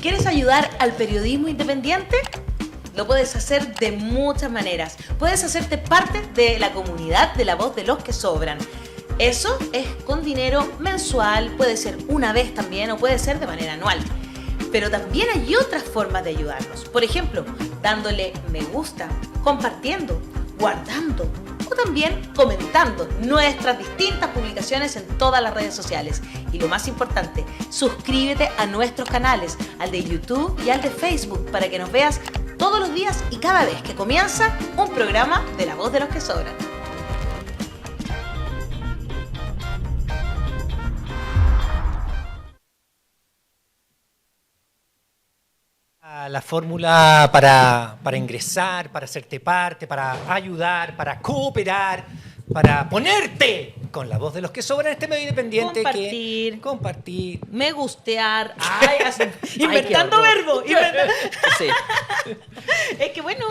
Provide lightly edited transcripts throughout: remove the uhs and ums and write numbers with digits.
¿Quieres ayudar al periodismo independiente? Lo puedes hacer de muchas maneras. Puedes hacerte parte de la comunidad de La Voz de los que Sobran. Eso es con dinero mensual, puede ser una vez también o puede ser de manera anual. Pero también hay otras formas de ayudarnos. Por ejemplo, dándole me gusta, compartiendo, guardando o también comentando nuestras distintas publicaciones en todas las redes sociales. Y lo más importante, suscríbete a nuestros canales, al de YouTube y al de Facebook, para que nos veas todos los días y cada vez que comienza un programa de La Voz de los que Sobran. La fórmula para ingresar, para hacerte parte, para ayudar, para cooperar, para ponerte con La Voz de los que Sobran en este medio independiente. Compartir. Me gustear. Ay, inventando verbos. Sí. Es que bueno.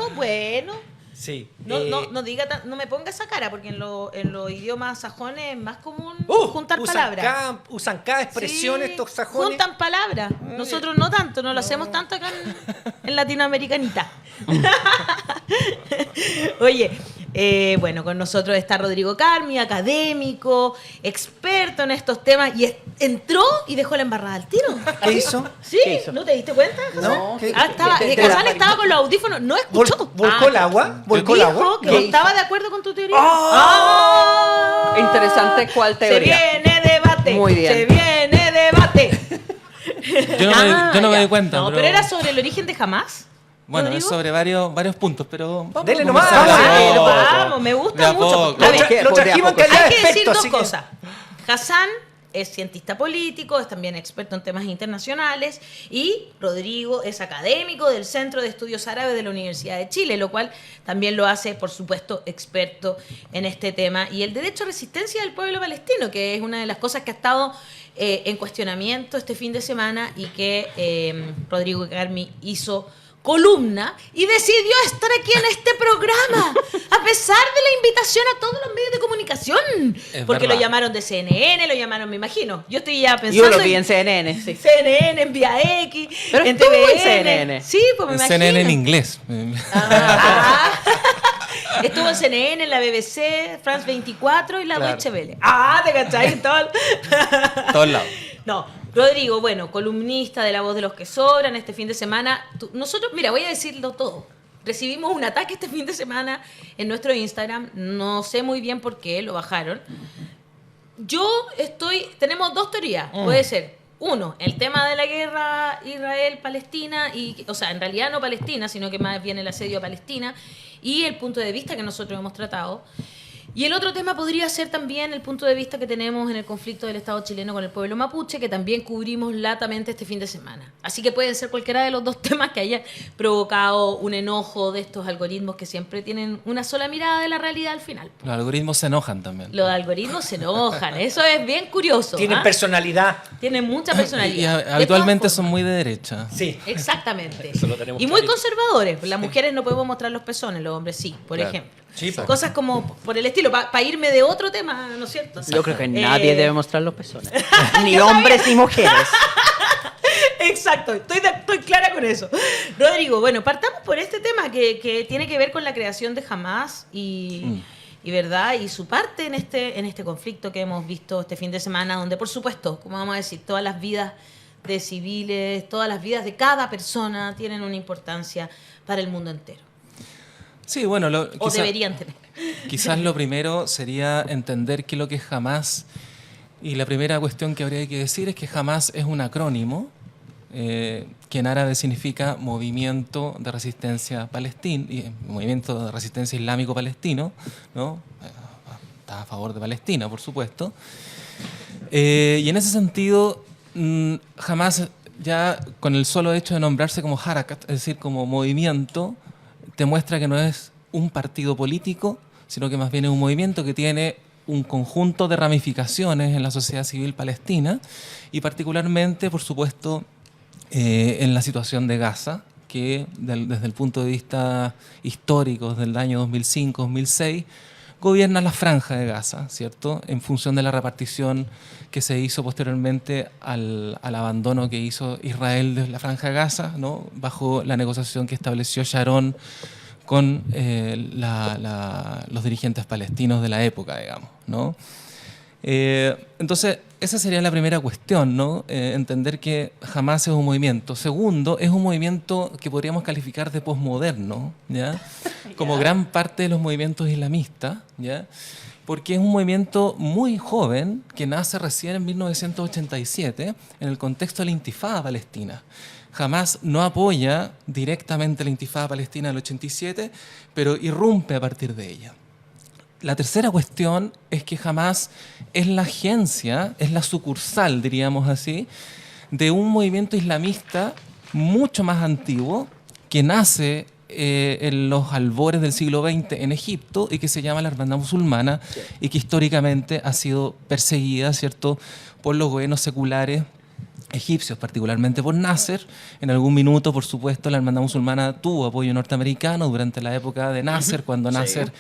Sí. No me ponga esa cara, porque en los idiomas sajones es más común juntar palabras. Usan cada expresión estos sajones. Juntan palabras. Nosotros no tanto, no lo hacemos tanto acá en Latinoamericanita. Oye, bueno, con nosotros está Rodrigo Carmi, académico, experto en estos temas, y entró y dejó la embarrada al tiro. ¿Qué hizo? ¿Sí? ¿Qué hizo? ¿No te diste cuenta, Hassan? No. Hassan estaba con los audífonos, no escuchó. ¿Volcó el agua? ¿Volcó el agua? Dijo que no estaba de acuerdo con tu teoría. Interesante, ¿cuál teoría? Se viene debate. Muy bien. Se viene debate. Yo no me doy cuenta. No, pero era sobre el origen de Jamás. Bueno, ¿Rodrigo? es sobre varios puntos, pero vamos. Dele a nomás. conversar. Vamos, me gusta mucho. A ver, Lo trajimos que hay que decir dos cosas. Hassan es cientista político, es también experto en temas internacionales, y Rodrigo es académico del Centro de Estudios Árabes de la Universidad de Chile, lo cual también lo hace, por supuesto, experto en este tema y el derecho a resistencia del pueblo palestino, que es una de las cosas que ha estado en cuestionamiento este fin de semana y que Rodrigo Carmi hizo columna y decidió estar aquí en este programa a pesar de la invitación a todos los medios de comunicación, porque verdad. Lo llamaron de CNN, lo llamaron, me imagino, yo estoy ya pensando Yo lo vi en CNN, sí. CNN, en Vía X, Pero en estuvo TVN. en CNN. Sí, pues me imagino. CNN en inglés. Estuvo en CNN, en la BBC, France 24 y la Claro. Deutsche Welle. ¿Te cachai? Todos lados. No, Rodrigo, bueno, columnista de La Voz de los que Sobran este fin de semana. Nosotros, mira, voy a decirlo todo. Recibimos un ataque este fin de semana en nuestro Instagram. No sé muy bien por qué, lo bajaron. Tenemos dos teorías. Puede ser, uno, el tema de la guerra Israel-Palestina, o sea, en realidad no Palestina, sino que más bien el asedio a Palestina, y el punto de vista que nosotros hemos tratado. Y el otro tema podría ser también el punto de vista que tenemos en el conflicto del Estado chileno con el pueblo mapuche, que también cubrimos latamente este fin de semana. Así que pueden ser cualquiera de los dos temas que hayan provocado un enojo de estos algoritmos que siempre tienen una sola mirada de la realidad al final. Los algoritmos se enojan también. Los algoritmos se enojan, eso es bien curioso. Tienen personalidad. Tienen mucha Y personalidad. De habitualmente todas son formas. muy de derecha. Sí. Exactamente. Eso lo tenemos Y muy clarito. conservadores. Las mujeres no podemos mostrar los pezones, los hombres sí, por Claro. ejemplo. Sí, pues. Cosas como por el estilo, para irme de otro tema, ¿no es cierto? Yo creo que nadie debe mostrar los pezones. Ni Yo hombres ni mujeres. Exacto, estoy clara con eso. Rodrigo, bueno, partamos por este tema que tiene que ver con la creación de Hamás y verdad, y su parte en este conflicto que hemos visto este fin de semana, donde por supuesto, como vamos a decir, todas las vidas de civiles, todas las vidas de cada persona tienen una importancia para el mundo entero. Sí, bueno, O deberían tener. quizás lo primero sería entender qué es lo que es Hamás. Y la primera cuestión que habría que decir es que Hamás es un acrónimo que en árabe significa Movimiento de Resistencia Palestino, Movimiento de Resistencia Islámico Palestino, ¿no? Está a favor de Palestina, por supuesto. Y en ese sentido, Hamás, ya con el solo hecho de nombrarse como Harakat, es decir, como movimiento, te muestra que no es un partido político, sino que más bien es un movimiento que tiene un conjunto de ramificaciones en la sociedad civil palestina y particularmente, por supuesto, en la situación de Gaza, que desde el punto de vista histórico, desde el año 2005-2006, gobierna la Franja de Gaza, ¿cierto? En función de la repartición que se hizo posteriormente al abandono que hizo Israel de la Franja de Gaza, ¿no? Bajo la negociación que estableció Sharon con los dirigentes palestinos de la época, digamos, ¿no? Entonces, esa sería la primera cuestión, ¿no? Entender que Hamás es un movimiento. Segundo, es un movimiento que podríamos calificar de posmoderno, ¿ya? Como gran parte de los movimientos islamistas, ¿ya? Porque es un movimiento muy joven que nace recién en 1987 en el contexto de la Intifada palestina. Hamás no apoya directamente la Intifada palestina del 87, pero irrumpe a partir de ella. La tercera cuestión es que Hamás es la agencia, es la sucursal, diríamos así, de un movimiento islamista mucho más antiguo que nace en los albores del siglo XX en Egipto y que se llama la Hermandad Musulmana y que históricamente ha sido perseguida, ¿cierto?, por los gobiernos seculares egipcios, particularmente por Nasser. En algún minuto, por supuesto, la Hermandad Musulmana tuvo apoyo norteamericano durante la época de Nasser, cuando Nasser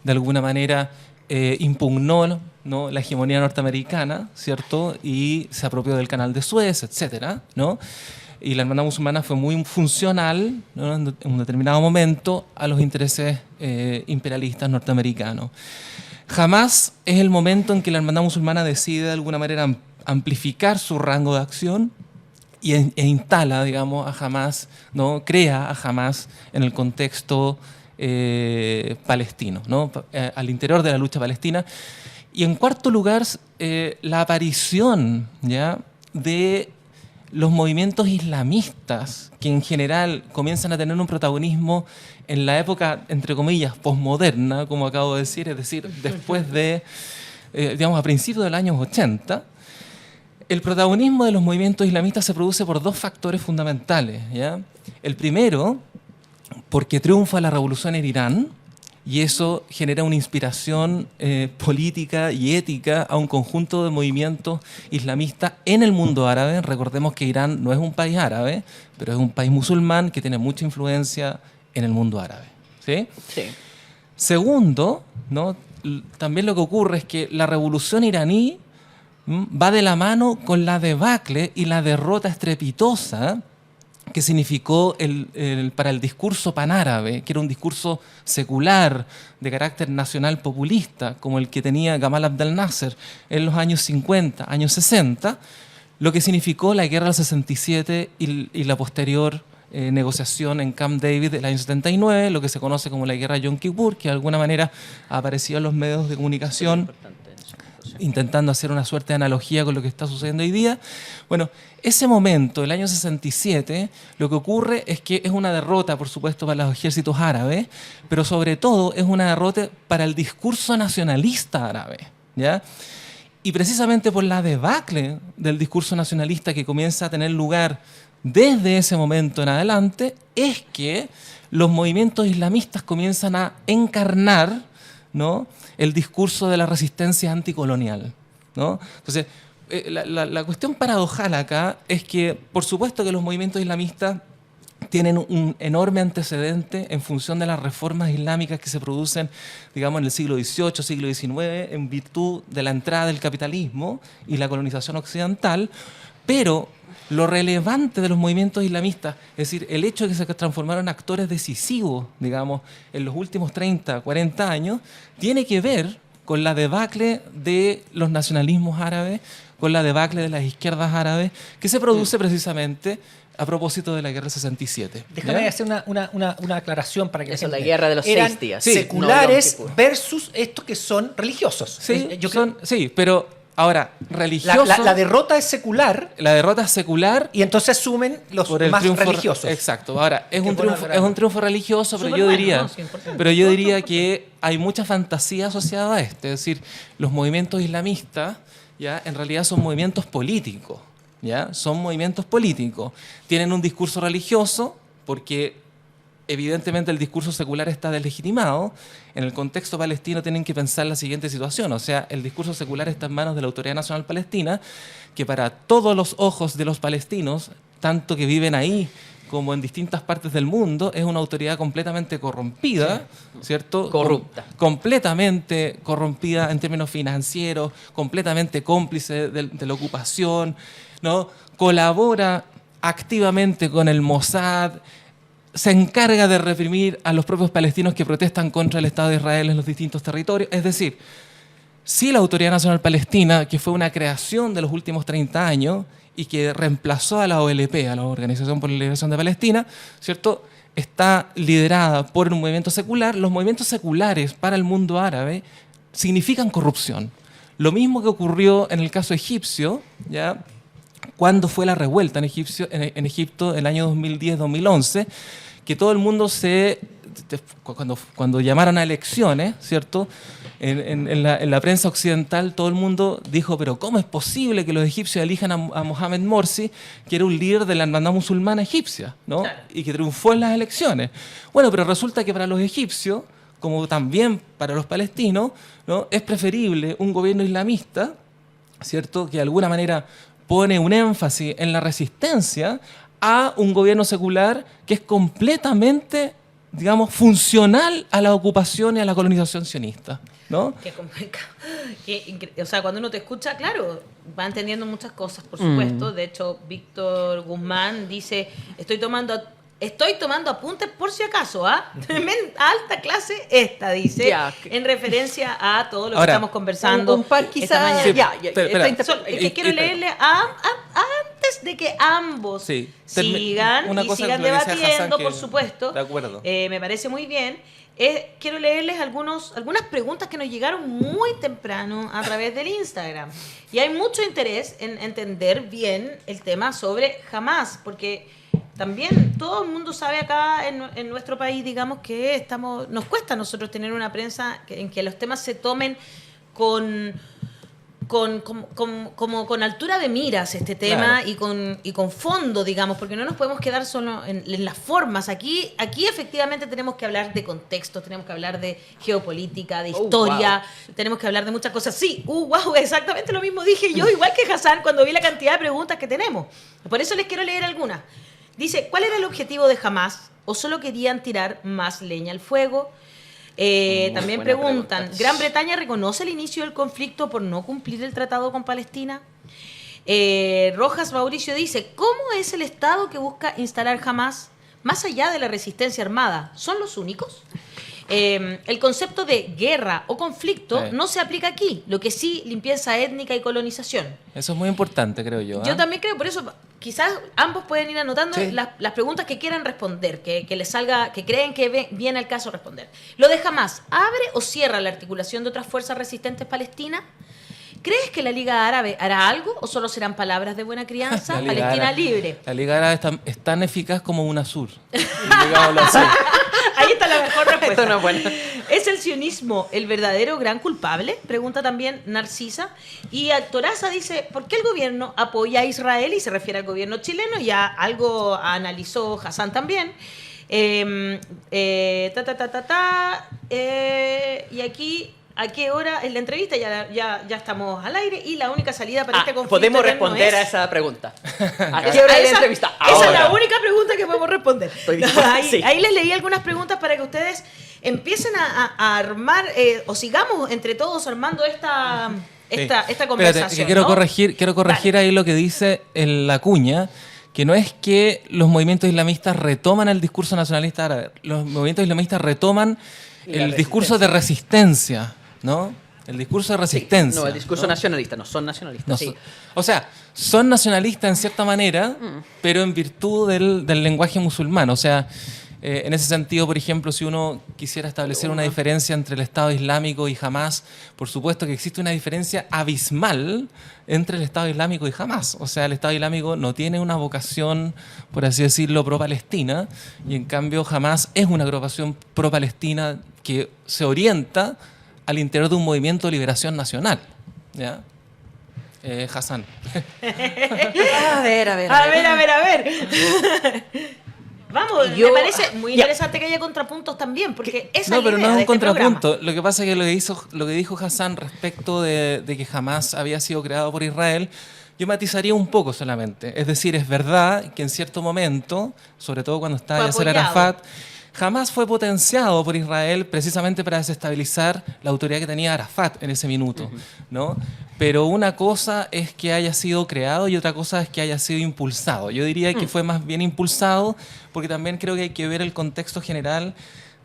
de alguna manera impugnó, ¿no?, la hegemonía norteamericana, ¿cierto?, y se apropió del canal de Suez, etcétera, ¿no? Y la Hermandad Musulmana fue muy funcional, ¿no?, en un determinado momento a los intereses imperialistas norteamericanos. Jamás es el momento en que la Hermandad Musulmana decide de alguna manera amplificar su rango de acción e instala, digamos, a Hamás, ¿no?, crea a Hamás en el contexto palestino, ¿no?, al interior de la lucha palestina. Y en cuarto lugar, la aparición, ¿ya?, de los movimientos islamistas, que en general comienzan a tener un protagonismo en la época, entre comillas, posmoderna, como acabo de decir, es decir, después de, digamos, a principios de los años 80, el protagonismo de los movimientos islamistas se produce por dos factores fundamentales, ¿ya? El primero, porque triunfa la revolución en Irán, y eso genera una inspiración política y ética a un conjunto de movimientos islamistas en el mundo árabe. Recordemos que Irán no es un país árabe, pero es un país musulmán que tiene mucha influencia en el mundo árabe, ¿sí? Sí. Segundo, ¿no?, también lo que ocurre es que la revolución iraní va de la mano con la debacle y la derrota estrepitosa que significó para el discurso panárabe, que era un discurso secular de carácter nacional populista, como el que tenía Gamal Abdel Nasser en los años 50, años 60, lo que significó la guerra del 67 y la posterior negociación en Camp David del año 79, lo que se conoce como la guerra Yom Kippur, que de alguna manera ha aparecido en los medios de comunicación, intentando hacer una suerte de analogía con lo que está sucediendo hoy día. Bueno, ese momento, el año 67, lo que ocurre es que es una derrota, por supuesto, para los ejércitos árabes, pero sobre todo es una derrota para el discurso nacionalista árabe, ¿ya? Y precisamente por la debacle del discurso nacionalista que comienza a tener lugar desde ese momento en adelante, es que los movimientos islamistas comienzan a encarnar, ¿no?, el discurso de la resistencia anticolonial, ¿no? Entonces, la cuestión paradojal acá es que, por supuesto que los movimientos islamistas tienen un enorme antecedente en función de las reformas islámicas que se producen, digamos, en el siglo XVIII, siglo XIX, en virtud de la entrada del capitalismo y la colonización occidental, pero lo relevante de los movimientos islamistas, es decir, el hecho de que se transformaron en actores decisivos, digamos, en los últimos 30, 40 años, tiene que ver con la debacle de los nacionalismos árabes, con la debacle de las izquierdas árabes, que se produce precisamente a propósito de la guerra del 67. Déjame ¿ya? hacer una aclaración para que Esa es la gente- guerra de los Eran 6 días. seculares No, Yom Kippur. versus estos que son religiosos. Sí, Yo creo- sí, pero ahora, religioso... la derrota es secular la derrota es secular y entonces sumen los por el más triunfo religiosos. Exacto. Ahora, es Qué un bueno triunfo, aclararlo. es un triunfo religioso, pero Súper yo bueno, diría, ¿no? Sí, importante. pero yo diría que hay mucha fantasía asociada a esto. Es decir, los movimientos islamistas, ya, en realidad son movimientos políticos, ya, son movimientos políticos. Tienen un discurso religioso porque evidentemente el discurso secular está deslegitimado. En el contexto palestino tienen que pensar la siguiente situación, o sea, el discurso secular está en manos de la Autoridad Nacional Palestina, que para todos los ojos de los palestinos, tanto que viven ahí como en distintas partes del mundo, es una autoridad completamente corrompida, ¿cierto? Corrupta. Completamente corrompida en términos financieros, completamente cómplice de la ocupación, ¿no? Colabora activamente con el Mossad, se encarga de reprimir a los propios palestinos que protestan contra el Estado de Israel en los distintos territorios. Es decir, sí, la Autoridad Nacional Palestina, que fue una creación de los últimos 30 años y que reemplazó a la OLP, a la Organización por la Liberación de Palestina, ¿cierto?, está liderada por un movimiento secular. Los movimientos seculares para el mundo árabe significan corrupción. Lo mismo que ocurrió en el caso egipcio, ¿ya?, cuando fue la revuelta en Egipto en el año 2010-2011, que todo el mundo cuando llamaron a elecciones, ¿cierto?, en la prensa occidental todo el mundo dijo, pero ¿cómo es posible que los egipcios elijan a Mohamed Morsi, que era un líder de la hermandad musulmana egipcia, ¿no? Claro. Y que triunfó en las elecciones? Bueno, pero resulta que para los egipcios, como también para los palestinos, ¿no?, es preferible un gobierno islamista, ¿cierto?, que de alguna manera pone un énfasis en la resistencia, a un gobierno secular que es completamente, digamos, funcional a la ocupación y a la colonización sionista, ¿no? Qué complicado. O sea, cuando uno te escucha, claro, va entendiendo muchas cosas, por supuesto. De hecho, Víctor Guzmán dice, estoy tomando apuntes por si acaso, ¿ah? Alta clase esta, dice, Ya. en referencia a todo lo Ahora, que estamos conversando un par esta quizás... mañana. Sí, ya, espera. Es que quiero leerle antes de que ambos Sí. sigan Una y cosa sigan es lo que decía debatiendo, Hassan, que- por supuesto. de acuerdo. Me parece muy bien. Quiero leerles algunas preguntas que nos llegaron muy temprano a través del Instagram. Y hay mucho interés en entender bien el tema sobre Hamas, porque también todo el mundo sabe acá en nuestro país, digamos, que nos cuesta a nosotros tener una prensa en que los temas se tomen con altura de miras este tema, Claro. y con fondo, digamos, porque no nos podemos quedar solo en las formas. Aquí efectivamente tenemos que hablar de contexto, tenemos que hablar de geopolítica, de historia, tenemos que hablar de muchas cosas. Sí, wow, exactamente lo mismo dije yo, igual que Hassan, cuando vi la cantidad de preguntas que tenemos. Por eso les quiero leer algunas. Dice, ¿cuál era el objetivo de Hamas? ¿O solo querían tirar más leña al fuego? También buena preguntan, pregunta. ¿Gran Bretaña reconoce el inicio del conflicto por no cumplir el tratado con Palestina? Rojas Mauricio dice, ¿cómo es el Estado que busca instalar Hamas más allá de la resistencia armada? ¿Son los únicos? El concepto de guerra o conflicto Sí. no se aplica aquí, lo que sí, limpieza étnica y colonización. Eso es muy importante, creo yo. Yo ¿ah? también creo, por eso quizás ambos pueden ir anotando Sí. las preguntas que quieran responder, que les salga, que creen que viene al caso responder. Lo de Hamas, ¿abre o cierra la articulación de otras fuerzas resistentes palestinas? ¿Crees que la Liga Árabe hará algo o solo serán palabras de buena crianza? La Liga Palestina Árabe- libre. La Liga Árabe es tan eficaz como UNASUR. Digámoslo así. Ahí está la mejor respuesta. Esto no es bueno. ¿Es el sionismo el verdadero gran culpable? Pregunta también Narcisa. Y Toraza dice, ¿por qué el gobierno apoya a Israel? Y se refiere al gobierno chileno, ya algo analizó Hassan también. Y aquí, ¿a qué hora? En la entrevista ya estamos al aire y la única salida para este conflicto podemos eterno responder a es... esa pregunta. ¿A qué hora de la entrevista? Esa es la Ahora. única pregunta que podemos responder. Sí. Ahí les leí algunas preguntas para que ustedes empiecen a armar, o sigamos entre todos armando esta conversación. Espérate, que quiero corregir ahí lo que dice la cuña, que no es que los movimientos islamistas retoman el discurso nacionalista árabe, los movimientos islamistas retoman el discurso de resistencia, ¿no? El discurso de resistencia. No, el discurso ¿no? nacionalista, no son nacionalistas. No, sí. o sea, son nacionalistas en cierta manera, pero en virtud del lenguaje musulmán. O sea, en ese sentido, por ejemplo, si uno quisiera establecer una diferencia entre el Estado Islámico y Hamas, por supuesto que existe una diferencia abismal entre el Estado Islámico y Hamas. O sea, el Estado Islámico no tiene una vocación, por así decirlo, pro-palestina, y en cambio Hamas es una agrupación pro-palestina que se orienta al interior de un movimiento de liberación nacional. ¿Ya? Hassan. A ver. A ver. Vamos, Yo- me parece muy ya. interesante que haya contrapuntos también, porque esa No, es la pero idea no es de un este contrapunto. programa. Lo que pasa es que lo que dijo Hassan respecto de que Hamas había sido creado por Israel, Yo matizaría un poco solamente. Es decir, es verdad que en cierto momento, sobre todo cuando estaba Fue Yasser apoyado. Arafat, jamás fue potenciado por Israel precisamente para desestabilizar la autoridad que tenía Arafat en ese minuto, ¿no? Pero una cosa es que haya sido creado y otra cosa es que haya sido impulsado. Yo diría que fue más bien impulsado, porque también creo que hay que ver el contexto general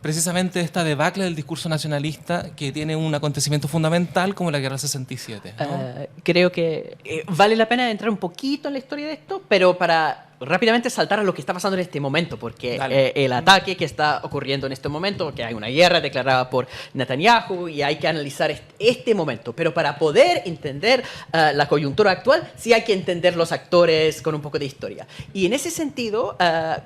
precisamente de esta debacle del discurso nacionalista que tiene un acontecimiento fundamental como la Guerra del 67, ¿no? Creo que vale la pena entrar un poquito en la historia de esto, pero para rápidamente saltar a lo que está pasando en este momento, porque el ataque que está ocurriendo en este momento, que hay una guerra declarada por Netanyahu y hay que analizar este momento, pero para poder entender la coyuntura actual, sí hay que entender los actores con un poco de historia. Y en ese sentido,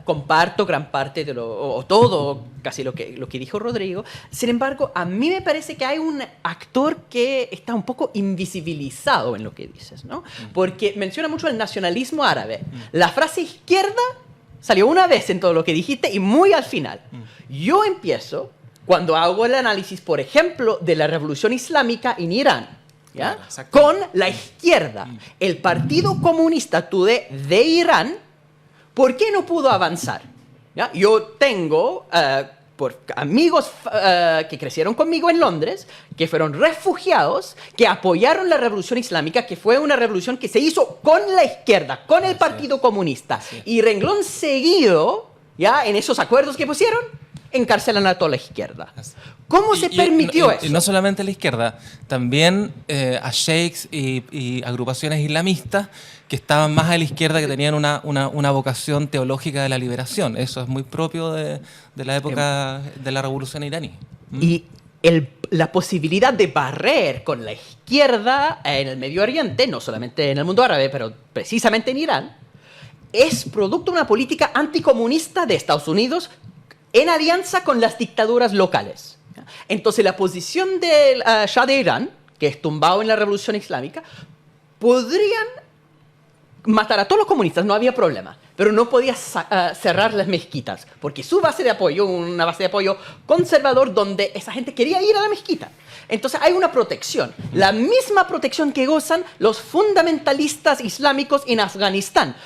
comparto gran parte de o todo, casi lo que dijo Rodrigo. Sin embargo, a mí me parece que hay un actor que está un poco invisibilizado en lo que dices, ¿no? Porque menciona mucho el nacionalismo árabe. La frase izquierda salió una vez en todo lo que dijiste y muy al final. Yo empiezo cuando hago el análisis, por ejemplo, de la revolución islámica en Irán, ¿ya? Claro, Con la izquierda. El Partido Comunista Tudeh de Irán, ¿por qué no pudo avanzar? ¿Ya? Yo tengo amigos que crecieron conmigo en Londres, que fueron refugiados, que apoyaron la revolución islámica, que fue una revolución que se hizo con la izquierda, con el Partido Comunista. Y renglón seguido, ¿ya? En esos acuerdos que pusieron, encarcelan a toda la izquierda. ¿Cómo se permitió eso? Y no solamente la izquierda, también a sheikhs y agrupaciones islamistas que estaban más a la izquierda, que tenían una vocación teológica de la liberación. Eso es muy propio de la época de la revolución iraní. Y la posibilidad de barrer con la izquierda en el Medio Oriente, no solamente en el mundo árabe, pero precisamente en Irán, es producto de una política anticomunista de Estados Unidos en alianza con las dictaduras locales. Entonces, la posición del Shah de Irán, que es tumbado en la revolución islámica, podrían matar a todos los comunistas, no había problema, pero no podía cerrar las mezquitas, porque su base de apoyo, una base de apoyo conservador, donde esa gente quería ir a la mezquita. Entonces hay una protección, la misma protección que gozan los fundamentalistas islámicos en Afganistán.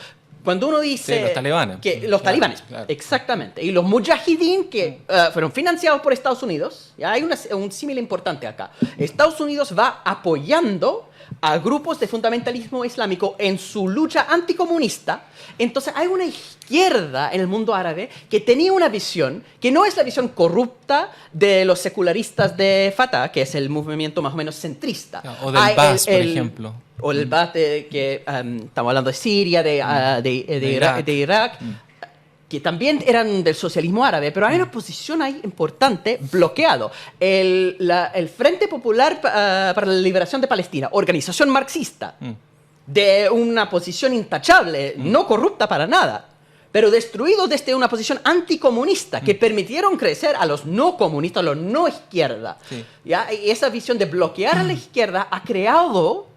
Cuando uno dice... Sí, los talibanes. Que, los talibanes, claro. Exactamente. Y los mujahideen que fueron financiados por Estados Unidos. ¿Ya? Hay un símil importante acá. Estados Unidos va apoyando a grupos de fundamentalismo islámico en su lucha anticomunista. Entonces hay una izquierda en el mundo árabe que tenía una visión que no es la visión corrupta de los secularistas de Fatah, que es el movimiento más o menos centrista. O del Baas, por ejemplo. O el Baas que estamos hablando de Siria, de Irak, que también eran del socialismo árabe, pero hay una posición ahí importante, bloqueado. El Frente Popular para la Liberación de Palestina, organización marxista, de una posición intachable, no corrupta para nada, pero destruido desde una posición anticomunista, que permitieron crecer a los no comunistas, a los no izquierda. Sí. ¿Ya? Y esa visión de bloquear a la izquierda ha creado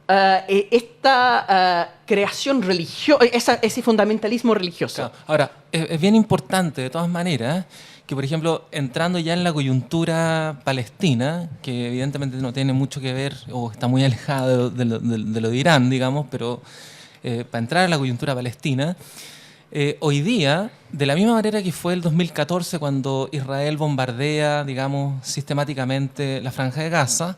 esta creación religiosa, ese fundamentalismo religioso. Claro. Ahora, es bien importante, de todas maneras, que, por ejemplo, entrando ya en la coyuntura palestina, que evidentemente no tiene mucho que ver o está muy alejada de lo de Irán, digamos, pero para entrar en la coyuntura palestina, hoy día, de la misma manera que fue el 2014 cuando Israel bombardea, digamos, sistemáticamente la Franja de Gaza,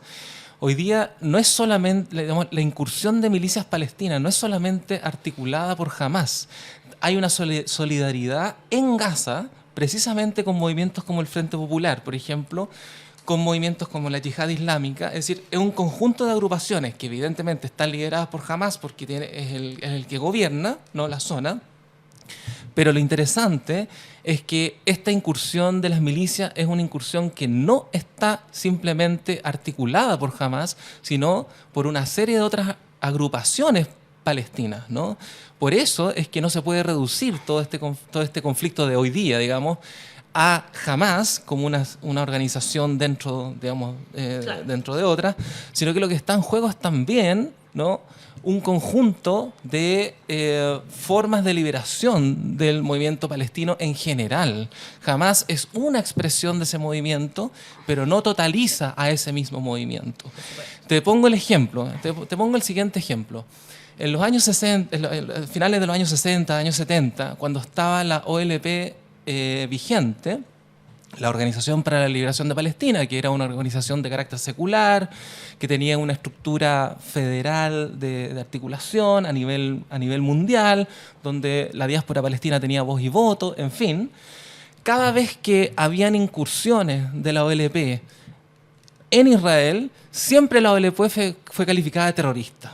hoy día no es solamente, digamos, la incursión de milicias palestinas, no es solamente articulada por Hamás. Hay una solidaridad en Gaza, precisamente con movimientos como el Frente Popular, por ejemplo, con movimientos como la Yihad Islámica. Es decir, es un conjunto de agrupaciones que evidentemente están lideradas por Hamás porque es el que gobierna, ¿no?, la zona. Pero lo interesante es que esta incursión de las milicias es una incursión que no está simplemente articulada por Hamás, sino por una serie de otras agrupaciones palestinas, ¿no? Por eso es que no se puede reducir todo este conflicto de hoy día, digamos, a Hamás como una organización dentro, digamos, Claro. dentro de otra, sino que lo que está en juego es también, ¿no?, un conjunto de formas de liberación del movimiento palestino en general. Hamás es una expresión de ese movimiento, pero no totaliza a ese mismo movimiento. Te pongo el ejemplo, te pongo el siguiente ejemplo. En los años 60, finales de los años 60, años 70, cuando estaba la OLP vigente, la Organización para la Liberación de Palestina, que era una organización de carácter secular, que tenía una estructura federal de articulación a nivel mundial, donde la diáspora palestina tenía voz y voto, en fin. Cada vez que habían incursiones de la OLP en Israel, siempre la OLP fue calificada de terrorista.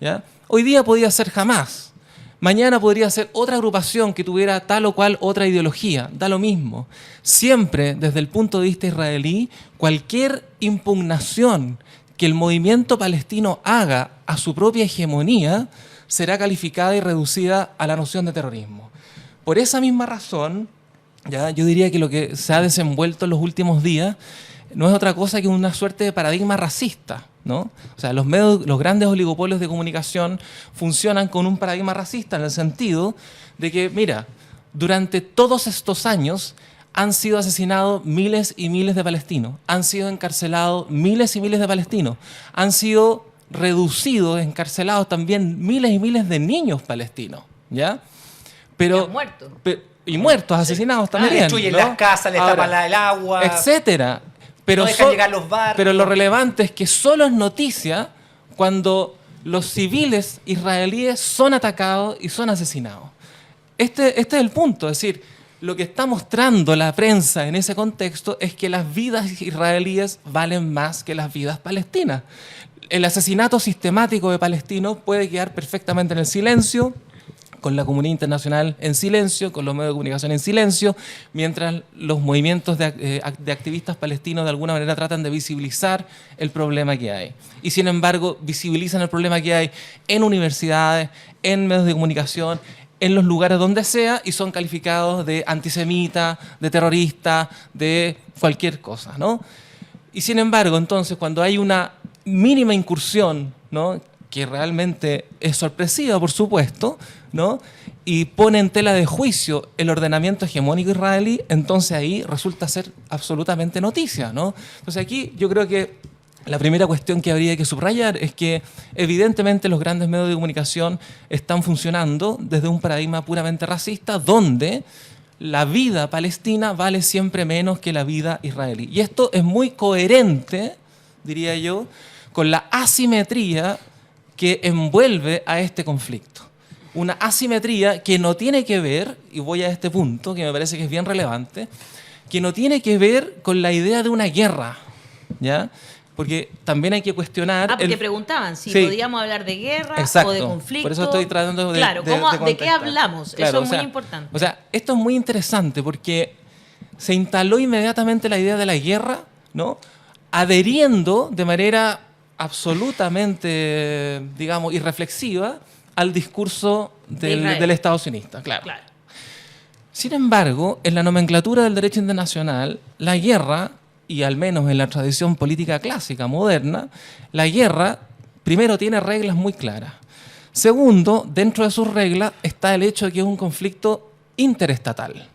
¿Ya? Hoy día podía ser Hamás. Mañana podría ser otra agrupación que tuviera tal o cual otra ideología. Da lo mismo. Siempre, desde el punto de vista israelí, cualquier impugnación que el movimiento palestino haga a su propia hegemonía será calificada y reducida a la noción de terrorismo. Por esa misma razón, ¿ya? Yo diría que lo que se ha desenvuelto en los últimos días no es otra cosa que una suerte de paradigma racista, ¿no? O sea, los grandes oligopolios de comunicación funcionan con un paradigma racista en el sentido de que, mira, durante todos estos años han sido asesinados miles y miles de palestinos, han sido encarcelados miles y miles de palestinos, han sido reducidos, encarcelados también miles y miles de niños palestinos, ¿ya? Pero muertos. Y muertos, asesinados también. Destruyen ¿no? las casas, les Ahora, tapan el agua, etcétera. Pero, no dejan llegar los barcos. pero lo relevante es que solo es noticia cuando los civiles israelíes son atacados y son asesinados. Este es el punto, es decir, lo que está mostrando la prensa en ese contexto es que las vidas israelíes valen más que las vidas palestinas. El asesinato sistemático de palestinos puede quedar perfectamente en el silencio, con la comunidad internacional en silencio, con los medios de comunicación en silencio, mientras los movimientos de activistas palestinos de alguna manera tratan de visibilizar el problema que hay. Y sin embargo, visibilizan el problema que hay en universidades, en medios de comunicación, en los lugares donde sea, y son calificados de antisemita, de terrorista, de cualquier cosa, ¿no? Y sin embargo, entonces, cuando hay una mínima incursión, ¿no?, que realmente es sorpresiva, por supuesto, ¿no?, y pone en tela de juicio el ordenamiento hegemónico israelí, entonces ahí resulta ser absolutamente noticia, ¿no? Entonces aquí yo creo que la primera cuestión que habría que subrayar es que evidentemente los grandes medios de comunicación están funcionando desde un paradigma puramente racista, donde la vida palestina vale siempre menos que la vida israelí. Y esto es muy coherente, diría yo, con la asimetría que envuelve a este conflicto. Una asimetría que no tiene que ver, y voy a este punto que me parece que es bien relevante, que no tiene que ver con la idea de una guerra, ¿ya? Porque también hay que cuestionar... porque preguntaban si sí, podíamos hablar de guerra exacto, o de conflicto. por eso estoy tratando de Claro, ¿de qué hablamos? Claro, eso es muy importante. O sea, esto es muy interesante porque se instaló inmediatamente la idea de la guerra, ¿no?, adheriendo de manera absolutamente, digamos, irreflexiva al discurso del Estado sionista, claro. Sin embargo, en la nomenclatura del derecho internacional, la guerra, y al menos en la tradición política clásica moderna, la guerra, primero, tiene reglas muy claras. Segundo, dentro de sus reglas está el hecho de que es un conflicto interestatal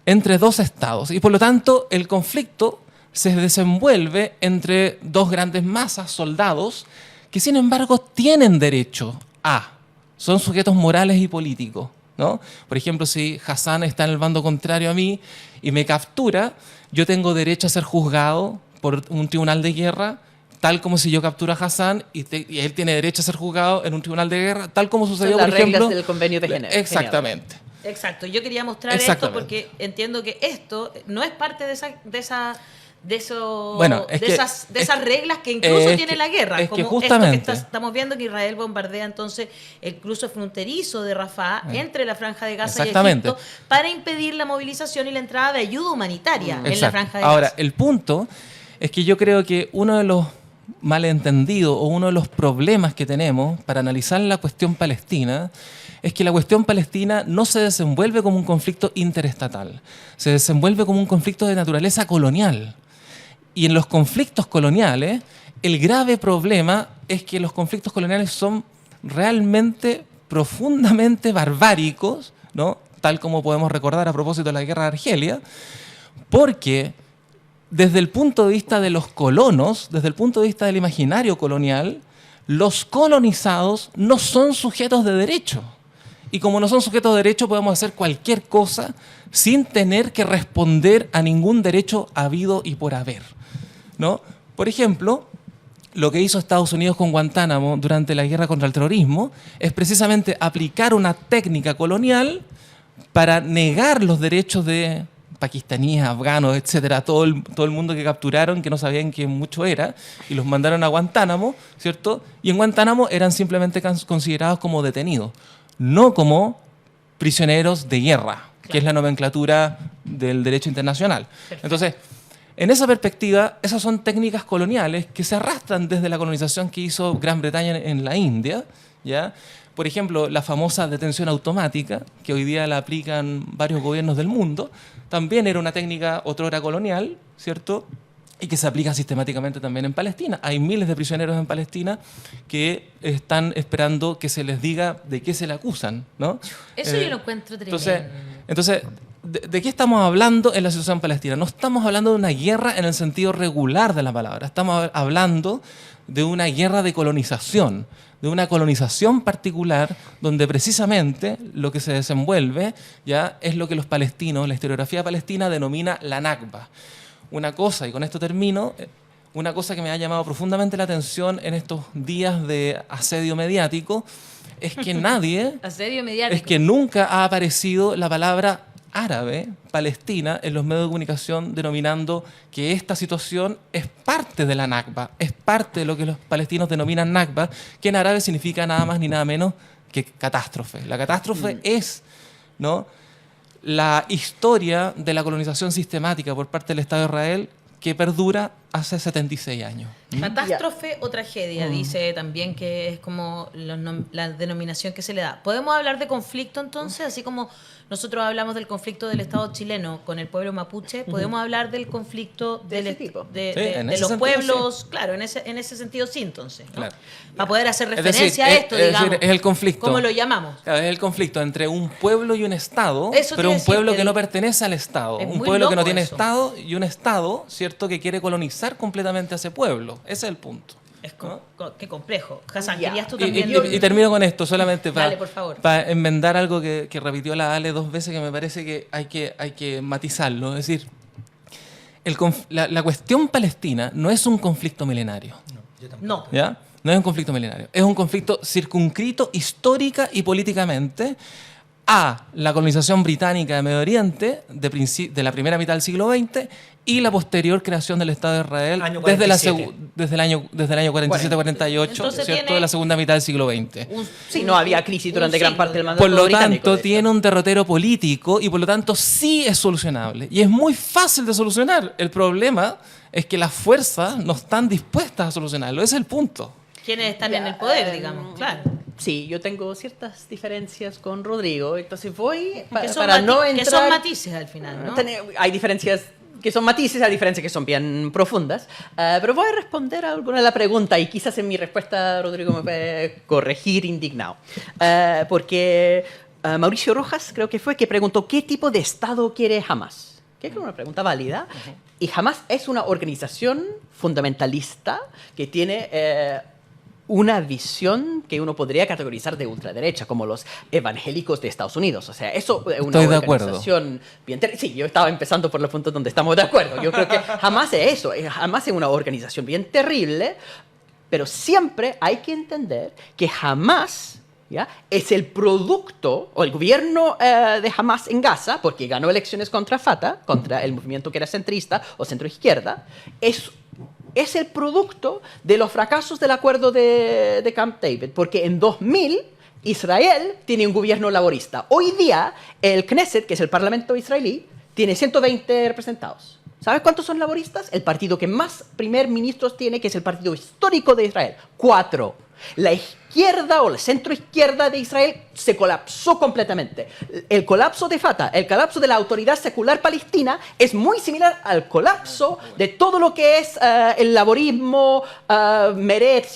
entre dos estados, y por lo tanto el conflicto se desenvuelve entre dos grandes masas, soldados, que sin embargo tienen derecho son sujetos morales y políticos, ¿no? Por ejemplo, si Hassan está en el bando contrario a mí y me captura, yo tengo derecho a ser juzgado por un tribunal de guerra, tal como si yo capturo a Hassan y él tiene derecho a ser juzgado en un tribunal de guerra, tal como sucedió, por ejemplo... Las reglas del Convenio de Ginebra. Exactamente. Exacto, yo quería mostrar esto porque entiendo que esto no es parte de esas reglas que incluso tiene la guerra, es como que justamente, esto que estamos viendo, que Israel bombardea entonces el cruce fronterizo de Rafah entre la Franja de Gaza y Egipto para impedir la movilización y la entrada de ayuda humanitaria en la Franja de Gaza. Ahora, el punto es que yo creo que uno de los malentendidos o uno de los problemas que tenemos para analizar la cuestión palestina es que la cuestión palestina no se desenvuelve como un conflicto interestatal, se desenvuelve como un conflicto de naturaleza colonial. Y en los conflictos coloniales, el grave problema es que los conflictos coloniales son realmente profundamente barbáricos, ¿no?, tal como podemos recordar a propósito de la guerra de Argelia, porque desde el punto de vista de los colonos, desde el punto de vista del imaginario colonial, los colonizados no son sujetos de derecho. Y como no son sujetos de derecho, podemos hacer cualquier cosa sin tener que responder a ningún derecho habido y por haber, ¿no? Por ejemplo, lo que hizo Estados Unidos con Guantánamo durante la guerra contra el terrorismo es precisamente aplicar una técnica colonial para negar los derechos de pakistaníes, afganos, etcétera, todo el mundo que capturaron, que no sabían quién mucho era, y los mandaron a Guantánamo, ¿cierto? Y en Guantánamo eran simplemente considerados como detenidos, no como prisioneros de guerra, que es la nomenclatura del derecho internacional. Perfecto. Entonces, en esa perspectiva, esas son técnicas coloniales que se arrastran desde la colonización que hizo Gran Bretaña en la India, ¿ya? Por ejemplo, la famosa detención automática, que hoy día la aplican varios gobiernos del mundo, también era una técnica otrora colonial, ¿cierto? Y que se aplica sistemáticamente también en Palestina. Hay miles de prisioneros en Palestina que están esperando que se les diga de qué se le acusan, ¿no? Eso yo lo encuentro tremendo. Entonces, ¿de qué estamos hablando en la situación palestina? No estamos hablando de una guerra en el sentido regular de la palabra. Estamos hablando de una guerra de colonización, de una colonización particular donde precisamente lo que se desenvuelve ya es lo que los palestinos, la historiografía palestina, denomina la Nakba. Una cosa, y con esto termino, una cosa que me ha llamado profundamente la atención en estos días de asedio mediático es que Asedio mediático. es que nunca ha aparecido la palabra árabe, Palestina, en los medios de comunicación denominando que esta situación es parte de la Nakba, es parte de lo que los palestinos denominan Nakba, que en árabe significa nada más ni nada menos que catástrofe. La catástrofe es, ¿no?, la historia de la colonización sistemática por parte del Estado de Israel que perdura hace 76 años. Catástrofe o tragedia, dice también que es como la denominación que se le da. ¿Podemos hablar de conflicto entonces? Así como nosotros hablamos del conflicto del Estado chileno con el pueblo mapuche, ¿podemos hablar del conflicto De ese tipo. de ese los sentido, pueblos? sí. Claro, en ese sentido sí, entonces, ¿no? Claro. Para poder hacer Es referencia decir, a esto, es digamos. decir, es el conflicto. ¿Cómo lo llamamos? Claro, es el conflicto entre un pueblo y un Estado, Eso pero te un decía pueblo que que no pertenece al Estado. es Un muy pueblo que no loco tiene eso. Estado y un Estado, ¿cierto?, que quiere colonizar completamente a ese pueblo. Ese es el punto. Es qué complejo. Hassan, Ya. querías tú Y también... y termino con esto, solamente Dale, por favor. para enmendar algo que repitió la Ale 2 veces, que me parece que hay que matizarlo. Es decir, la cuestión palestina no es un conflicto milenario. No. ¿Ya? No es un conflicto milenario. Es un conflicto circunscrito histórica y políticamente a la colonización británica de Medio Oriente de la primera mitad del siglo XX y la posterior creación del Estado de Israel Año desde el 47. año 47-48, Entonces ¿cierto?, tiene de la segunda mitad del siglo XX. Sí, no había crisis durante un gran siglo, parte del digamos. mandato Por lo británico, tanto, de hecho. tiene un derrotero político y por lo tanto sí es solucionable. Y es muy fácil de solucionar. El problema es que las fuerzas no están dispuestas a solucionarlo. Ese es el punto. ¿Quiénes están en el poder, digamos? Claro. Sí, yo tengo ciertas diferencias con Rodrigo, entonces voy Que son, para no entrar... que son matices al final, ¿no? Hay diferencias que son matices, hay diferencias que son bien profundas, pero voy a responder a alguna de la pregunta y quizás en mi respuesta Rodrigo me puede corregir indignado. Porque Mauricio Rojas creo que fue que preguntó ¿qué tipo de Estado quiere Hamas? Que es una pregunta válida. Y Hamas es una organización fundamentalista que tiene... una visión que uno podría categorizar de ultraderecha, como los evangélicos de Estados Unidos. O sea, eso es una Estoy de acuerdo. organización bien... Sí, yo estaba empezando por los puntos donde estamos de acuerdo. Yo creo que jamás es eso. Jamás es una organización bien terrible, pero siempre hay que entender que jamás... ¿ya? Es el producto, o el gobierno de Hamas en Gaza, porque ganó elecciones contra Fatah, contra el movimiento que era centrista o centroizquierda, es el producto de los fracasos del acuerdo de Camp David, porque en 2000 Israel tiene un gobierno laborista. Hoy día el Knesset, que es el parlamento israelí, tiene 120 representados. ¿Sabes cuántos son laboristas? El partido que más primer ministros tiene, que es el partido histórico de Israel. 4. La izquierda o la centroizquierda de Israel se colapsó completamente. El colapso de Fatah, el colapso de la autoridad secular palestina es muy similar al colapso de todo lo que es el laborismo, Meretz,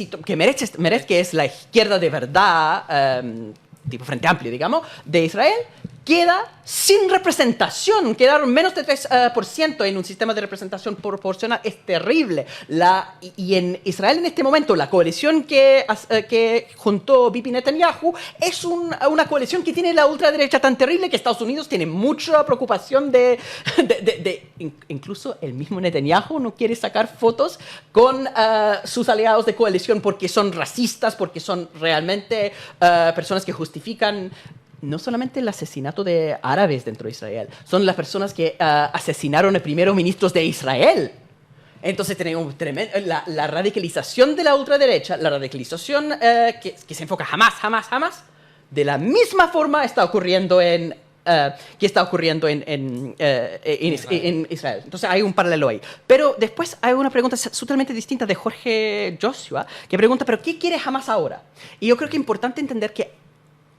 que es la izquierda de verdad, tipo Frente Amplio, digamos, de Israel, queda sin representación. Quedaron menos de 3% en un sistema de representación proporcional. Es terrible. Y en Israel en este momento, la coalición que juntó Bibi Netanyahu es una coalición que tiene la ultraderecha tan terrible que Estados Unidos tiene mucha preocupación incluso el mismo Netanyahu no quiere sacar fotos con sus aliados de coalición porque son racistas, porque son realmente personas que justifican no solamente el asesinato de árabes dentro de Israel, son las personas que asesinaron a primeros ministros de Israel. Entonces tenemos la radicalización de la ultraderecha, la radicalización que se enfoca jamás, de la misma forma está ocurriendo en Israel. Entonces hay un paralelo ahí. Pero después hay una pregunta totalmente distinta de Jorge Joshua, que pregunta, ¿pero qué quiere Hamas ahora? Y yo creo que es importante entender que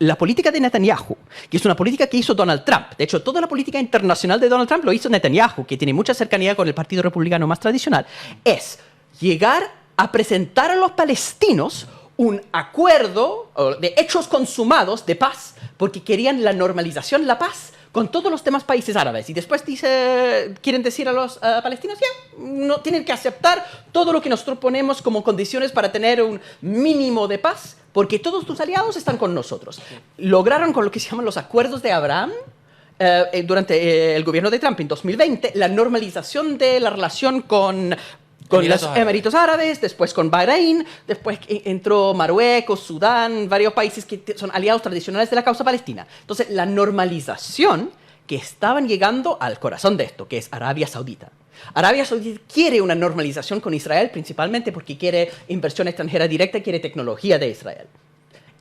la política de Netanyahu, que es una política que hizo Donald Trump, de hecho, toda la política internacional de Donald Trump lo hizo Netanyahu, que tiene mucha cercanía con el Partido Republicano más tradicional, es llegar a presentar a los palestinos un acuerdo de hechos consumados de paz, porque querían la normalización, la paz, con todos los demás países árabes. Y después quieren decir a los palestinos, no tienen que aceptar todo lo que nosotros ponemos como condiciones para tener un mínimo de paz, porque todos tus aliados están con nosotros. Lograron con lo que se llaman los acuerdos de Abraham, durante el gobierno de Trump en 2020, la normalización de la relación con los Emiratos Árabes, después con Bahrein, después entró Marruecos, Sudán, varios países que son aliados tradicionales de la causa palestina. Entonces, la normalización que estaban llegando al corazón de esto, que es Arabia Saudita. Arabia Saudita quiere una normalización con Israel, principalmente porque quiere inversión extranjera directa y quiere tecnología de Israel.